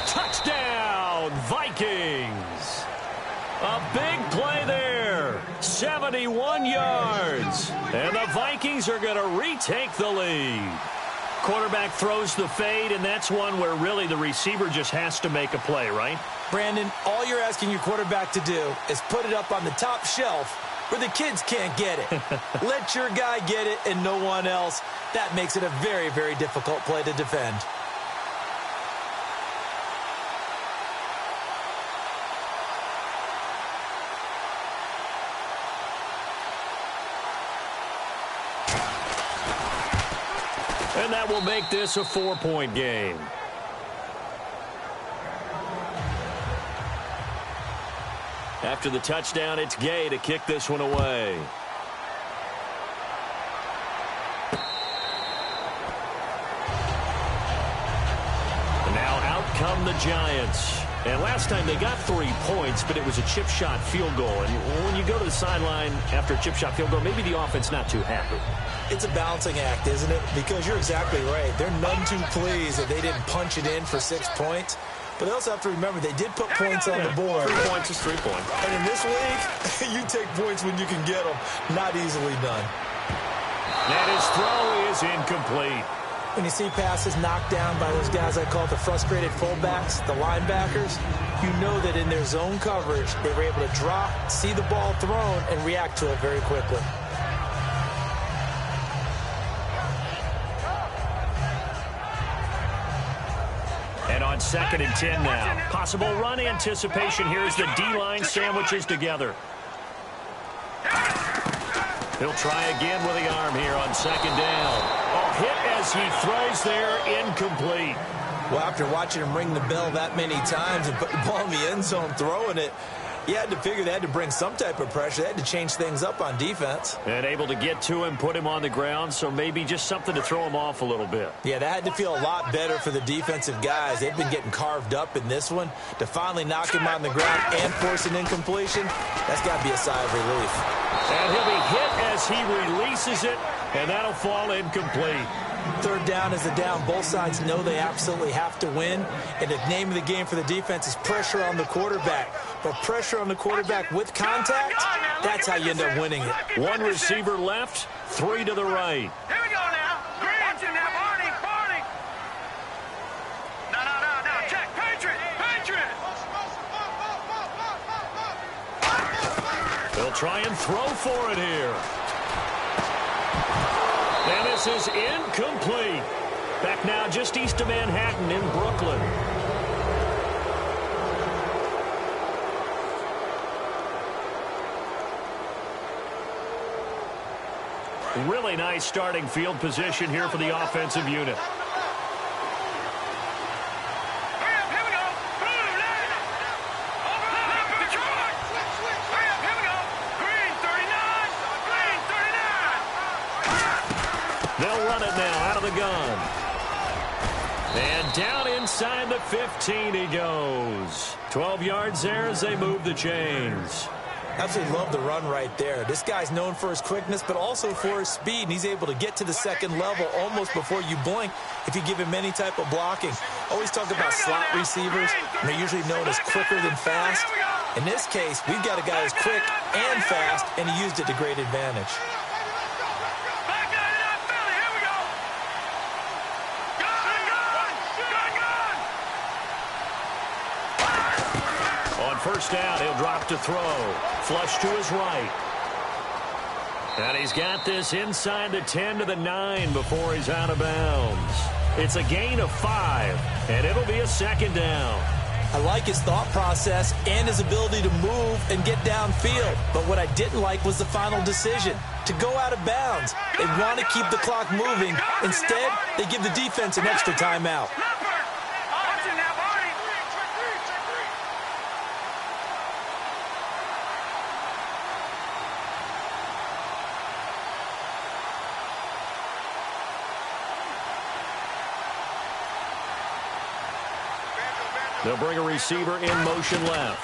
Touchdown, Vikings. A big play there. 71 yards. And the Vikings are going to retake the lead. Quarterback throws the fade, and that's one where really the receiver just has to make a play, right? Brandon, all you're asking your quarterback to do is put it up on the top shelf where the kids can't get it. Let your guy get it and no one else. That makes it a very, very difficult play to defend. And that will make this a 4-point game. After the touchdown, it's Gay to kick this one away. And now out come the Giants. And last time they got 3 points, but it was a chip shot field goal. And when you go to the sideline after a chip shot field goal, maybe the offense not too happy. It's a balancing act, isn't it? Because you're exactly right. They're none too pleased that they didn't punch it in for 6 points. But they also have to remember they did put points on the board. 3 points is 3 points. And in this league, you take points when you can get them. Not easily done. And his throw is incomplete. When you see passes knocked down by those guys I call the frustrated fullbacks, the linebackers, you know that in their zone coverage, they were able to drop, see the ball thrown, and react to it very quickly. And on 2nd and 10 now. Possible run anticipation here as the D-line sandwiches together. He'll try again with the arm here on 2nd down. A hit as he throws there, incomplete. Well, after watching him ring the bell that many times and put the ball in the end zone throwing it, you had to figure they had to bring some type of pressure. They had to change things up on defense. And able to get to him, put him on the ground, so maybe just something to throw him off a little bit. Yeah, that had to feel a lot better for the defensive guys. They've been getting carved up in this one. To finally knock him on the ground and force an incompletion, that's got to be a sigh of relief. And he'll be hit as he releases it, And that'll fall incomplete. Third down is the down. Both sides know they absolutely have to win. And the name of the game for the defense is pressure on the quarterback. But pressure on the quarterback with contact, that's how you end up winning it. One receiver left, 3 to the right. Here we go now. Watch it now, Barney. No. Check. Patriot. They'll try and throw for it here. And this is incomplete. Back now just east of Manhattan in Brooklyn. Really nice starting field position here for the offensive unit. They'll run it now out of the gun. And down inside the 15 he goes. 12 yards there as they move the chains. Absolutely love the run right there. This guy's known for his quickness, but also for his speed. And he's able to get to the second level almost before you blink if you give him any type of blocking. Always talk about slot receivers, and they're usually known as quicker than fast. In this case, we've got a guy who's quick and fast, and he used it to great advantage. First down, he'll drop to throw. Flush to his right. And he's got this inside the 10 to the 9 before he's out of bounds. It's a gain of 5, and it'll be a second down. I like his thought process and his ability to move and get downfield. But what I didn't like was the final decision, to go out of bounds. They want to keep the clock moving. Instead, they give the defense an extra timeout. They'll bring a receiver in motion left.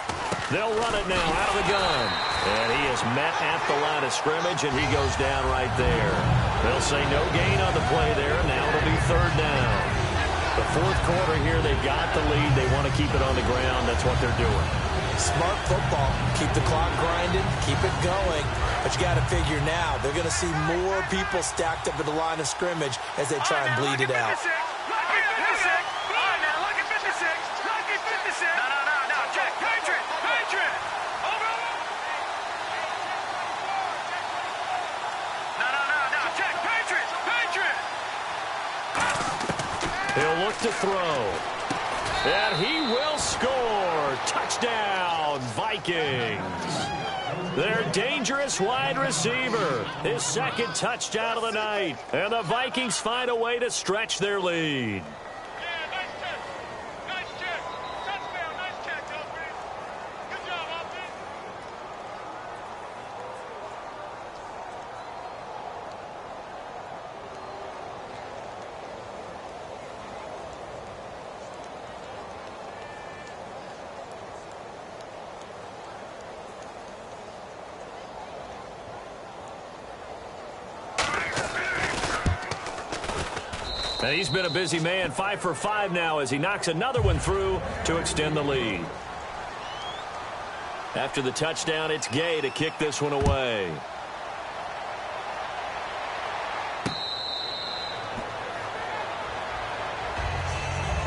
They'll run it now out of the gun. And he is met at the line of scrimmage, and he goes down right there. They'll say no gain on the play there. Now it'll be third down. The fourth quarter here, they've got the lead. They want to keep it on the ground. That's what they're doing. Smart football. Keep the clock grinding. Keep it going. But you got to figure now, they're going to see more people stacked up at the line of scrimmage as they try and bleed it out. He'll look to throw. And he will score. Touchdown, Vikings. Their dangerous wide receiver. His second touchdown of the night. And the Vikings find a way to stretch their lead. And he's been a busy man, 5 for 5 now as he knocks another one through to extend the lead. After the touchdown, it's Gay to kick this one away.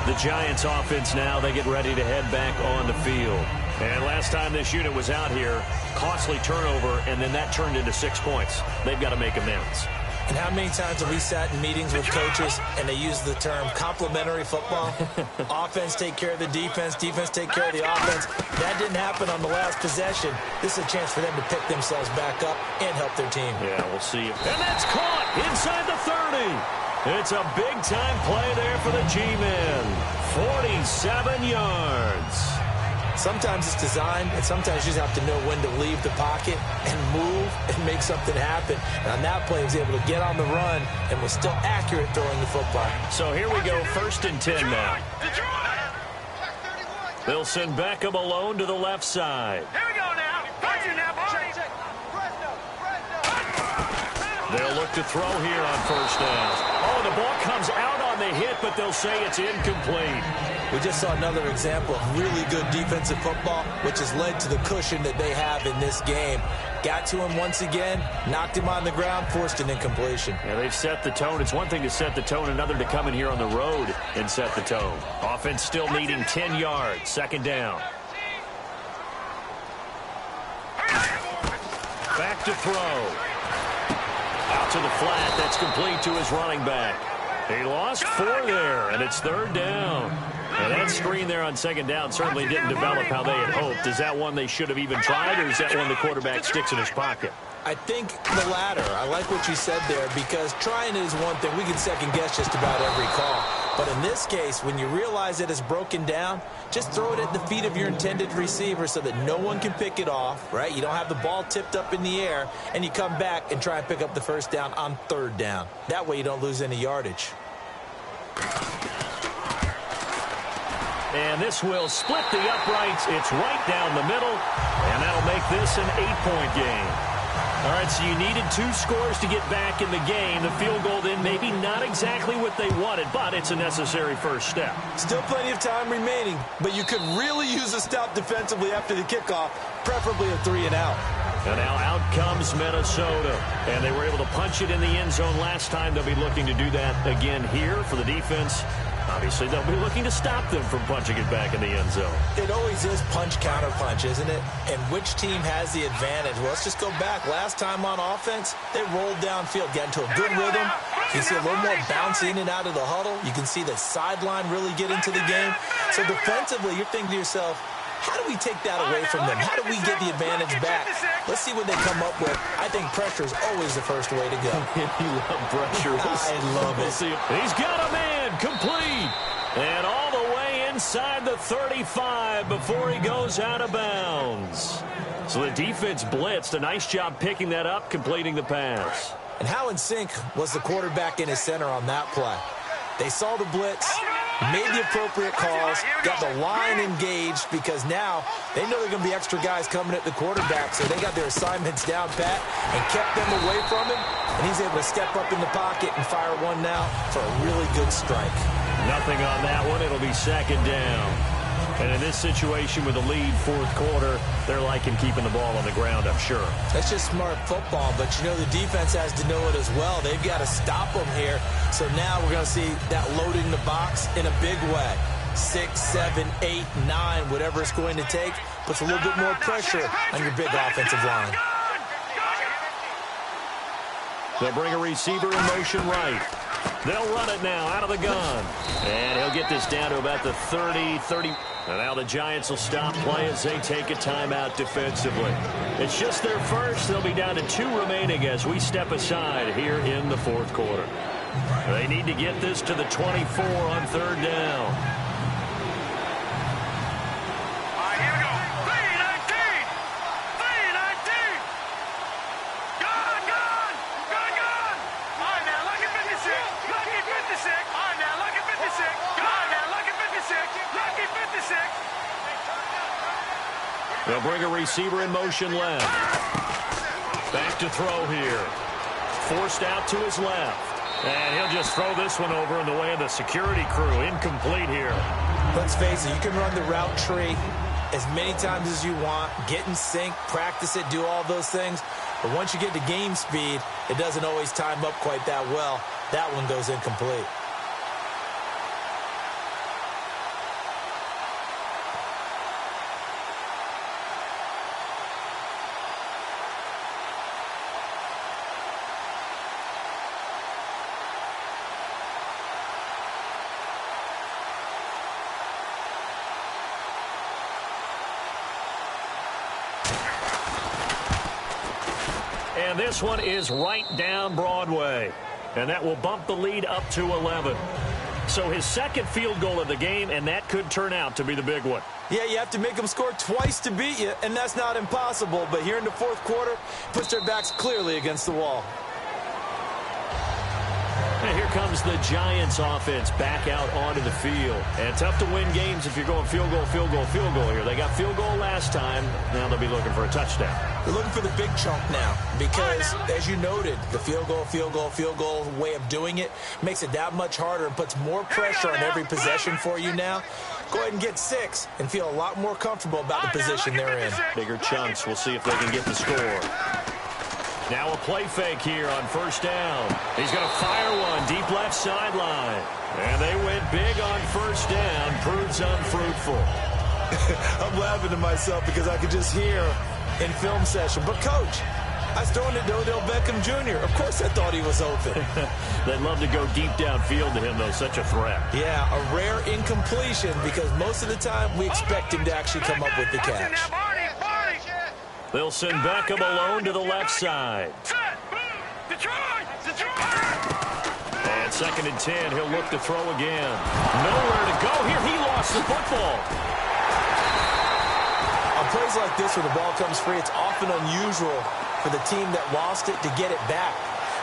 The Giants offense now, they get ready to head back on the field. And last time this unit was out here, costly turnover, and then that turned into 6 points. They've got to make amends. And how many times have we sat in meetings with coaches and they use the term complementary football? Offense take care of the defense, defense take care of the offense. That didn't happen on the last possession. This is a chance for them to pick themselves back up and help their team. Yeah, we'll see. And that's caught inside the 30. It's a big-time play there for the G-men. 47 yards. Sometimes it's designed, and sometimes you just have to know when to leave the pocket and move and make something happen. And on that play, he was able to get on the run and was still accurate throwing the football. So here we go, 1st and 10 now. They'll send Beckham alone to the left side. Here we go now. Punch it now, Barney. They'll look to throw here on first down. Oh, the ball comes out on the hit, but they'll say it's incomplete. We just saw another example of really good defensive football, which has led to the cushion that they have in this game. Got to him once again, knocked him on the ground, forced an incompletion. Yeah, they've set the tone. It's one thing to set the tone, another to come in here on the road and set the tone. Offense still needing 10 yards. Second down. Back to throw. Out to the flat. That's complete to his running back. He lost 4 there, and it's third down. And that screen there on second down certainly didn't develop how they had hoped. Is that one they should have even tried, or is that one the quarterback sticks in his pocket? I think the latter. I like what you said there, because trying it is one thing. We can second-guess just about every call. But in this case, when you realize it is broken down, just throw it at the feet of your intended receiver so that no one can pick it off, right? You don't have the ball tipped up in the air, and you come back and try and pick up the first down on third down. That way you don't lose any yardage. And this will split the uprights. It's right down the middle, and that'll make this an 8-point game. All right, so you needed 2 scores to get back in the game. The field goal then maybe not exactly what they wanted, but it's a necessary first step. Still plenty of time remaining, but you could really use a stop defensively after the kickoff, preferably a 3-and-out. And now out comes Minnesota. And they were able to punch it in the end zone last time. They'll be looking to do that again here for the defense. Obviously, they'll be looking to stop them from punching it back in the end zone. It always is punch-counter-punch, isn't it? And which team has the advantage? Well, let's just go back. Last time on offense, they rolled downfield, got into a good rhythm. You can see a little more bounce in and out of the huddle. You can see the sideline really get into the game. So defensively, you're thinking to yourself, how do we take that away from them? How do we get the advantage back? Let's see what they come up with. I think pressure is always the first way to go. You love pressure. I love it. He's got a man complete. And all the way inside the 35 before he goes out of bounds. So the defense blitzed. A nice job picking that up, completing the pass. And how in sync was the quarterback in his center on that play? They saw the blitz, made the appropriate calls, got the line engaged, because now they know there are going to be extra guys coming at the quarterback, so they got their assignments down pat and kept them away from him, and he's able to step up in the pocket and fire one now for a really good strike. Nothing on that one. It'll be second down. And in this situation with the lead fourth quarter, they're liking keeping the ball on the ground, I'm sure. That's just smart football, but you know the defense has to know it as well. They've got to stop them here. So now we're going to see that loading the box in a big way. 6, 7, 8, 9, whatever it's going to take, puts a little bit more pressure on your big offensive line. They'll bring a receiver in motion right. They'll run it now out of the gun. And he'll get this down to about the 30. And now the Giants will stop play as they take a timeout defensively. It's just their first. They'll be down to 2 remaining as we step aside here in the fourth quarter. They need to get this to the 24 on third down. They'll bring a receiver in motion left. Back to throw here. Forced out to his left. And he'll just throw this one over in the way of the security crew. Incomplete here. Let's face it, you can run the route tree as many times as you want, get in sync, practice it, do all those things. But once you get to game speed, it doesn't always time up quite that well. That one goes incomplete. And this one is right down Broadway. And that will bump the lead up to 11. So his second field goal of the game, and that could turn out to be the big one. Yeah, you have to make them score twice to beat you, and that's not impossible. But here in the fourth quarter, puts their backs clearly against the wall. And here comes the Giants offense back out onto the field. And tough to win games if you're going field goal, field goal, field goal here. They got field goal last time. Now they'll be looking for a touchdown. They're looking for the big chunk now because, as you noted, the field goal, field goal, field goal way of doing it makes it that much harder and puts more pressure on every possession for you now. Go ahead and get 6 and feel a lot more comfortable about the position they're in. Bigger chunks. We'll see if they can get the score. Now a play fake here on first down. He's going to fire one deep left sideline. And they went big on first down. Proves unfruitful. I'm laughing to myself because I could just hear in film session. But, Coach, I was throwing it to Odell Beckham Jr. Of course I thought he was open. They'd love to go deep downfield to him, though. Such a threat. Yeah, a rare incompletion because most of the time we expect him to actually come up with the catch. They'll send Beckham alone to the left side. And 2nd and 10, he'll look to throw again. Nowhere to go here. He lost the football. On plays like this where the ball comes free, it's often unusual for the team that lost it to get it back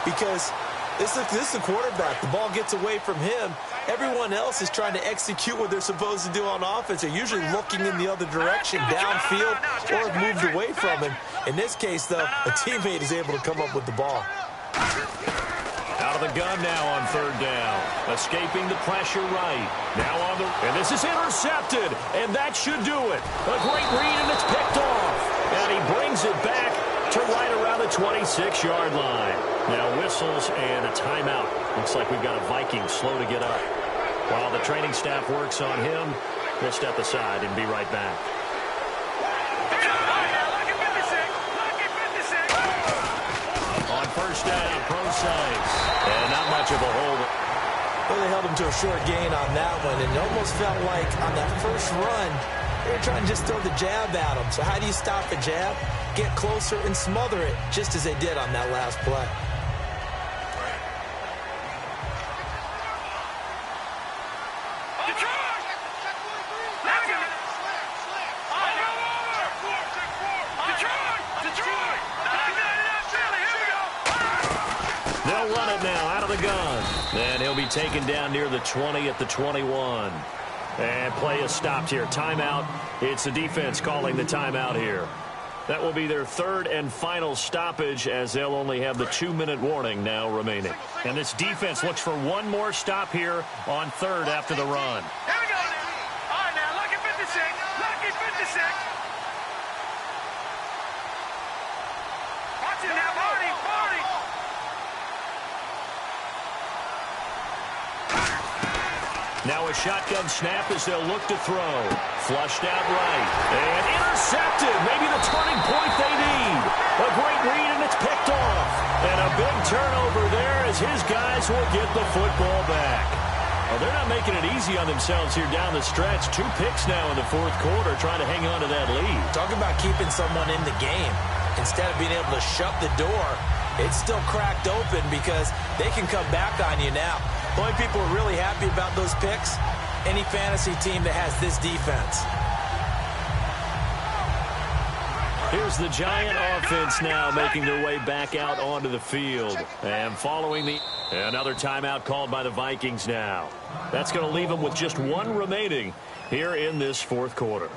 because this is the quarterback. The ball gets away from him. Everyone else is trying to execute what they're supposed to do on offense. They're usually looking in the other direction, downfield, or have moved away from him. In this case, though, a teammate is able to come up with the ball. Out of the gun now on 3rd down. Escaping the pressure right. Now on the... And this is intercepted. And that should do it. A great read, and it's picked off. And he brings it back to right around the 26-yard line. Now whistles and a timeout. Looks like we've got a Viking slow to get up. While the training staff works on him, we'll step aside and be right back. On first down, Prosise. And not much of a hold. Well, they held him to a short gain on that one, and it almost felt like on that first run, they were trying to just throw the jab at him. So how do you stop the jab? Get closer and smother it, just as they did on that last play. They'll run it now out of the gun. And he'll be taken down near the 20 at the 21. And play is stopped here. Timeout. It's the defense calling the timeout here. That will be their 3rd and final stoppage as they'll only have the 2-minute warning now remaining. And this defense looks for one more stop here on 3rd after the run. Here we go. All right, now, lucky 56. Lucky 56. Watch it now, Marty. Now a shotgun snap as they'll look to throw. Flushed out right. And intercepted. Maybe the turning point they need. A great read, and it's picked off. And a big turnover there as his guys will get the football back. Well, they're not making it easy on themselves here down the stretch. 2 picks now in the 4th quarter trying to hang on to that lead. Talk about keeping someone in the game. Instead of being able to shut the door, it's still cracked open because they can come back on you now. The only people who are really happy about those picks, any fantasy team that has this defense. Here's the Giant offense now making their way back out onto the field. And following another timeout called by the Vikings now. That's going to leave them with just 1 remaining here in this 4th quarter.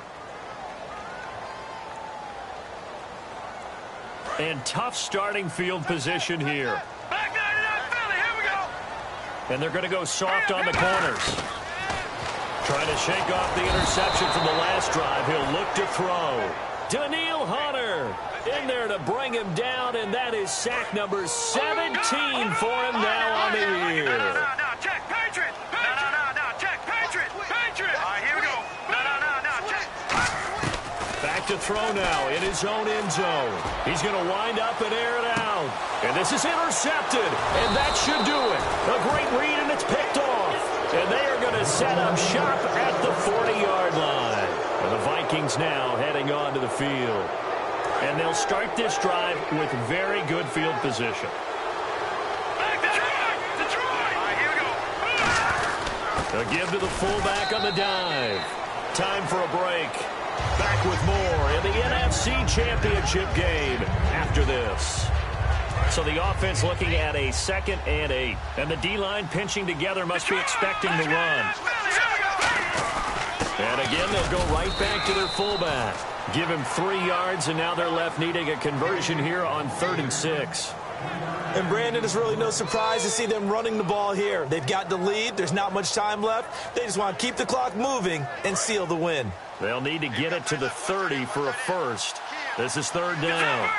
And tough starting field position here. And they're going to go soft on the corners. Trying to shake off the interception from the last drive. He'll look to throw. Danielle Hunter in there to bring him down, and that is sack number 17 for him now on the year. No, check, Patriot. No, check, Patriot. All right, here we go. No, check. Back to throw now in his own end zone. He's going to wind up and air it out. And this is intercepted, and that should do it. A great read, and it's picked off. And they are going to set up shop at the 40-yard line. And the Vikings now heading onto the field. And they'll start this drive with very good field position. Detroit! All right, here we go. A give to the fullback on the dive. Time for a break. Back with more in the NFC Championship game after this. So the offense looking at a 2nd and 8. And the D-line pinching together must be expecting the run. And again, they'll go right back to their fullback. Give him 3 yards, and now they're left needing a conversion here on 3rd and 6. And Brandon, it's really no surprise to see them running the ball here. They've got the lead. There's not much time left. They just want to keep the clock moving and seal the win. They'll need to get it to the 30 for a first. This is 3rd down.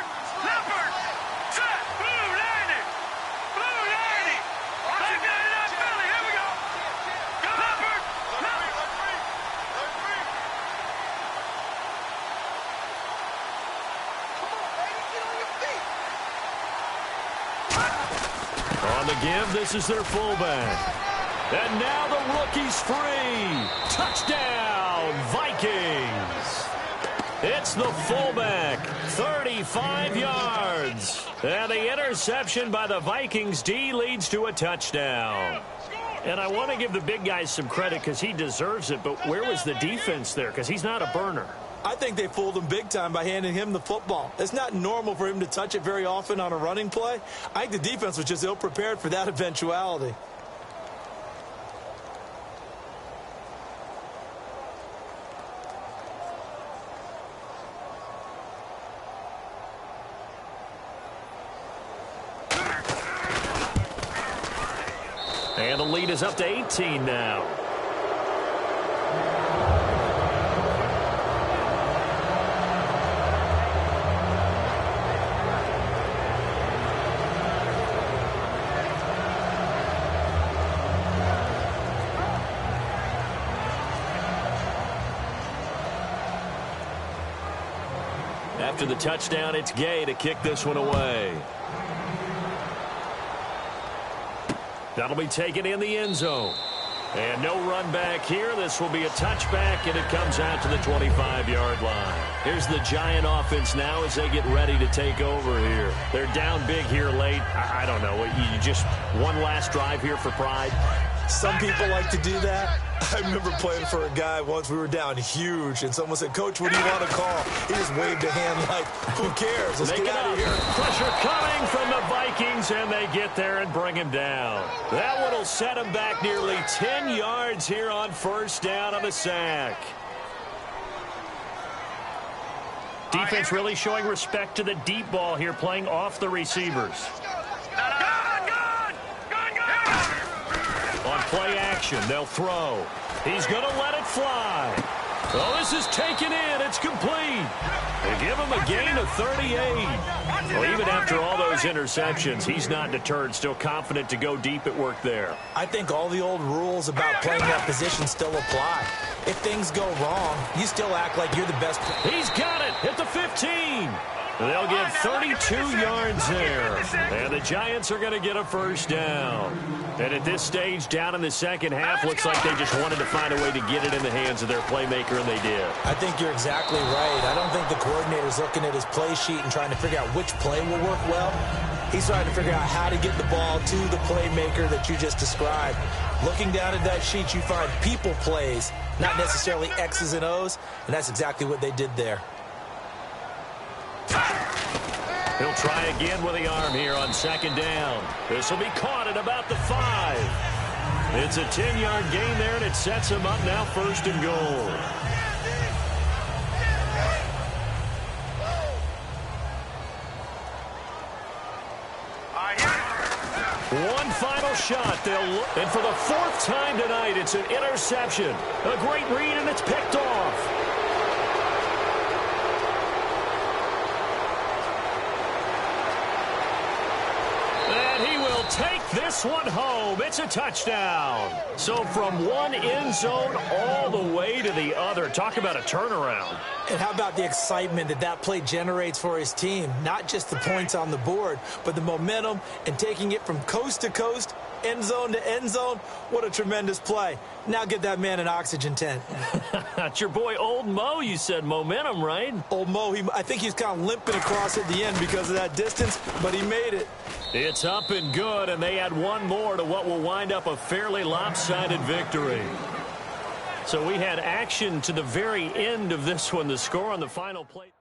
On the give, this is their fullback. And now the rookie's free. Touchdown, Vikings. It's the fullback, 35 yards. And the interception by the Vikings D leads to a touchdown. And I want to give the big guy some credit because he deserves it, but where was the defense there? Because he's not a burner. I think they fooled him big time by handing him the football. It's not normal for him to touch it very often on a running play. I think the defense was just ill-prepared for that eventuality. And the lead is up to 18 now. After the touchdown, it's Gay to kick this one away. That'll be taken in the end zone. And no run back here. This will be a touchback, and it comes out to the 25-yard line. Here's the Giant offense now as they get ready to take over here. They're down big here late. I don't know. You just one last drive here for pride. Some people like to do that. I remember playing for a guy once. We were down huge, and someone said, "Coach, what do you want to call?" He just waved a hand like, who cares? Let's get out of here. Pressure coming from the Vikings, and they get there and bring him down. That one will set him back nearly 10 yards here on 1st down on the sack. Defense really showing respect to the deep ball here, playing off the receivers. On play action, they'll throw. He's going to let it fly. Oh, this is taken in. It's complete. They give him a gain of 38. Well, even after all those interceptions, he's not deterred, still confident to go deep at work there. I think all the old rules about playing that position still apply. If things go wrong, you still act like you're the best. He's got it at the 15. They'll get 32 yards there. And the Giants are going to get a 1st down. And at this stage, down in the second half, looks like they just wanted to find a way to get it in the hands of their playmaker, and they did. I think you're exactly right. I don't think the coordinator's looking at his play sheet and trying to figure out which play will work well. He's trying to figure out how to get the ball to the playmaker that you just described. Looking down at that sheet, you find people plays, not necessarily X's and O's, and that's exactly what they did there. He'll try again with the arm here on 2nd down. This will be caught at about the 5. It's a 10-yard gain there, and it sets him up now 1st and goal. One final shot. And for the 4th time tonight, it's an interception. A great read, and it's picked off. Take this one home. It's a touchdown. So from one end zone all the way to the other. Talk about a turnaround. And how about the excitement that play generates for his team? Not just the points on the board, but the momentum and taking it from coast to coast, end zone to end zone. What a tremendous play. Now get that man an oxygen tent. That's your boy Old Mo. You said momentum, right? Old Mo, I think he's kind of limping across at the end because of that distance, but he made it. It's up and good, and they add one more to what will wind up a fairly lopsided victory. So we had action to the very end of this one. The score on the final play.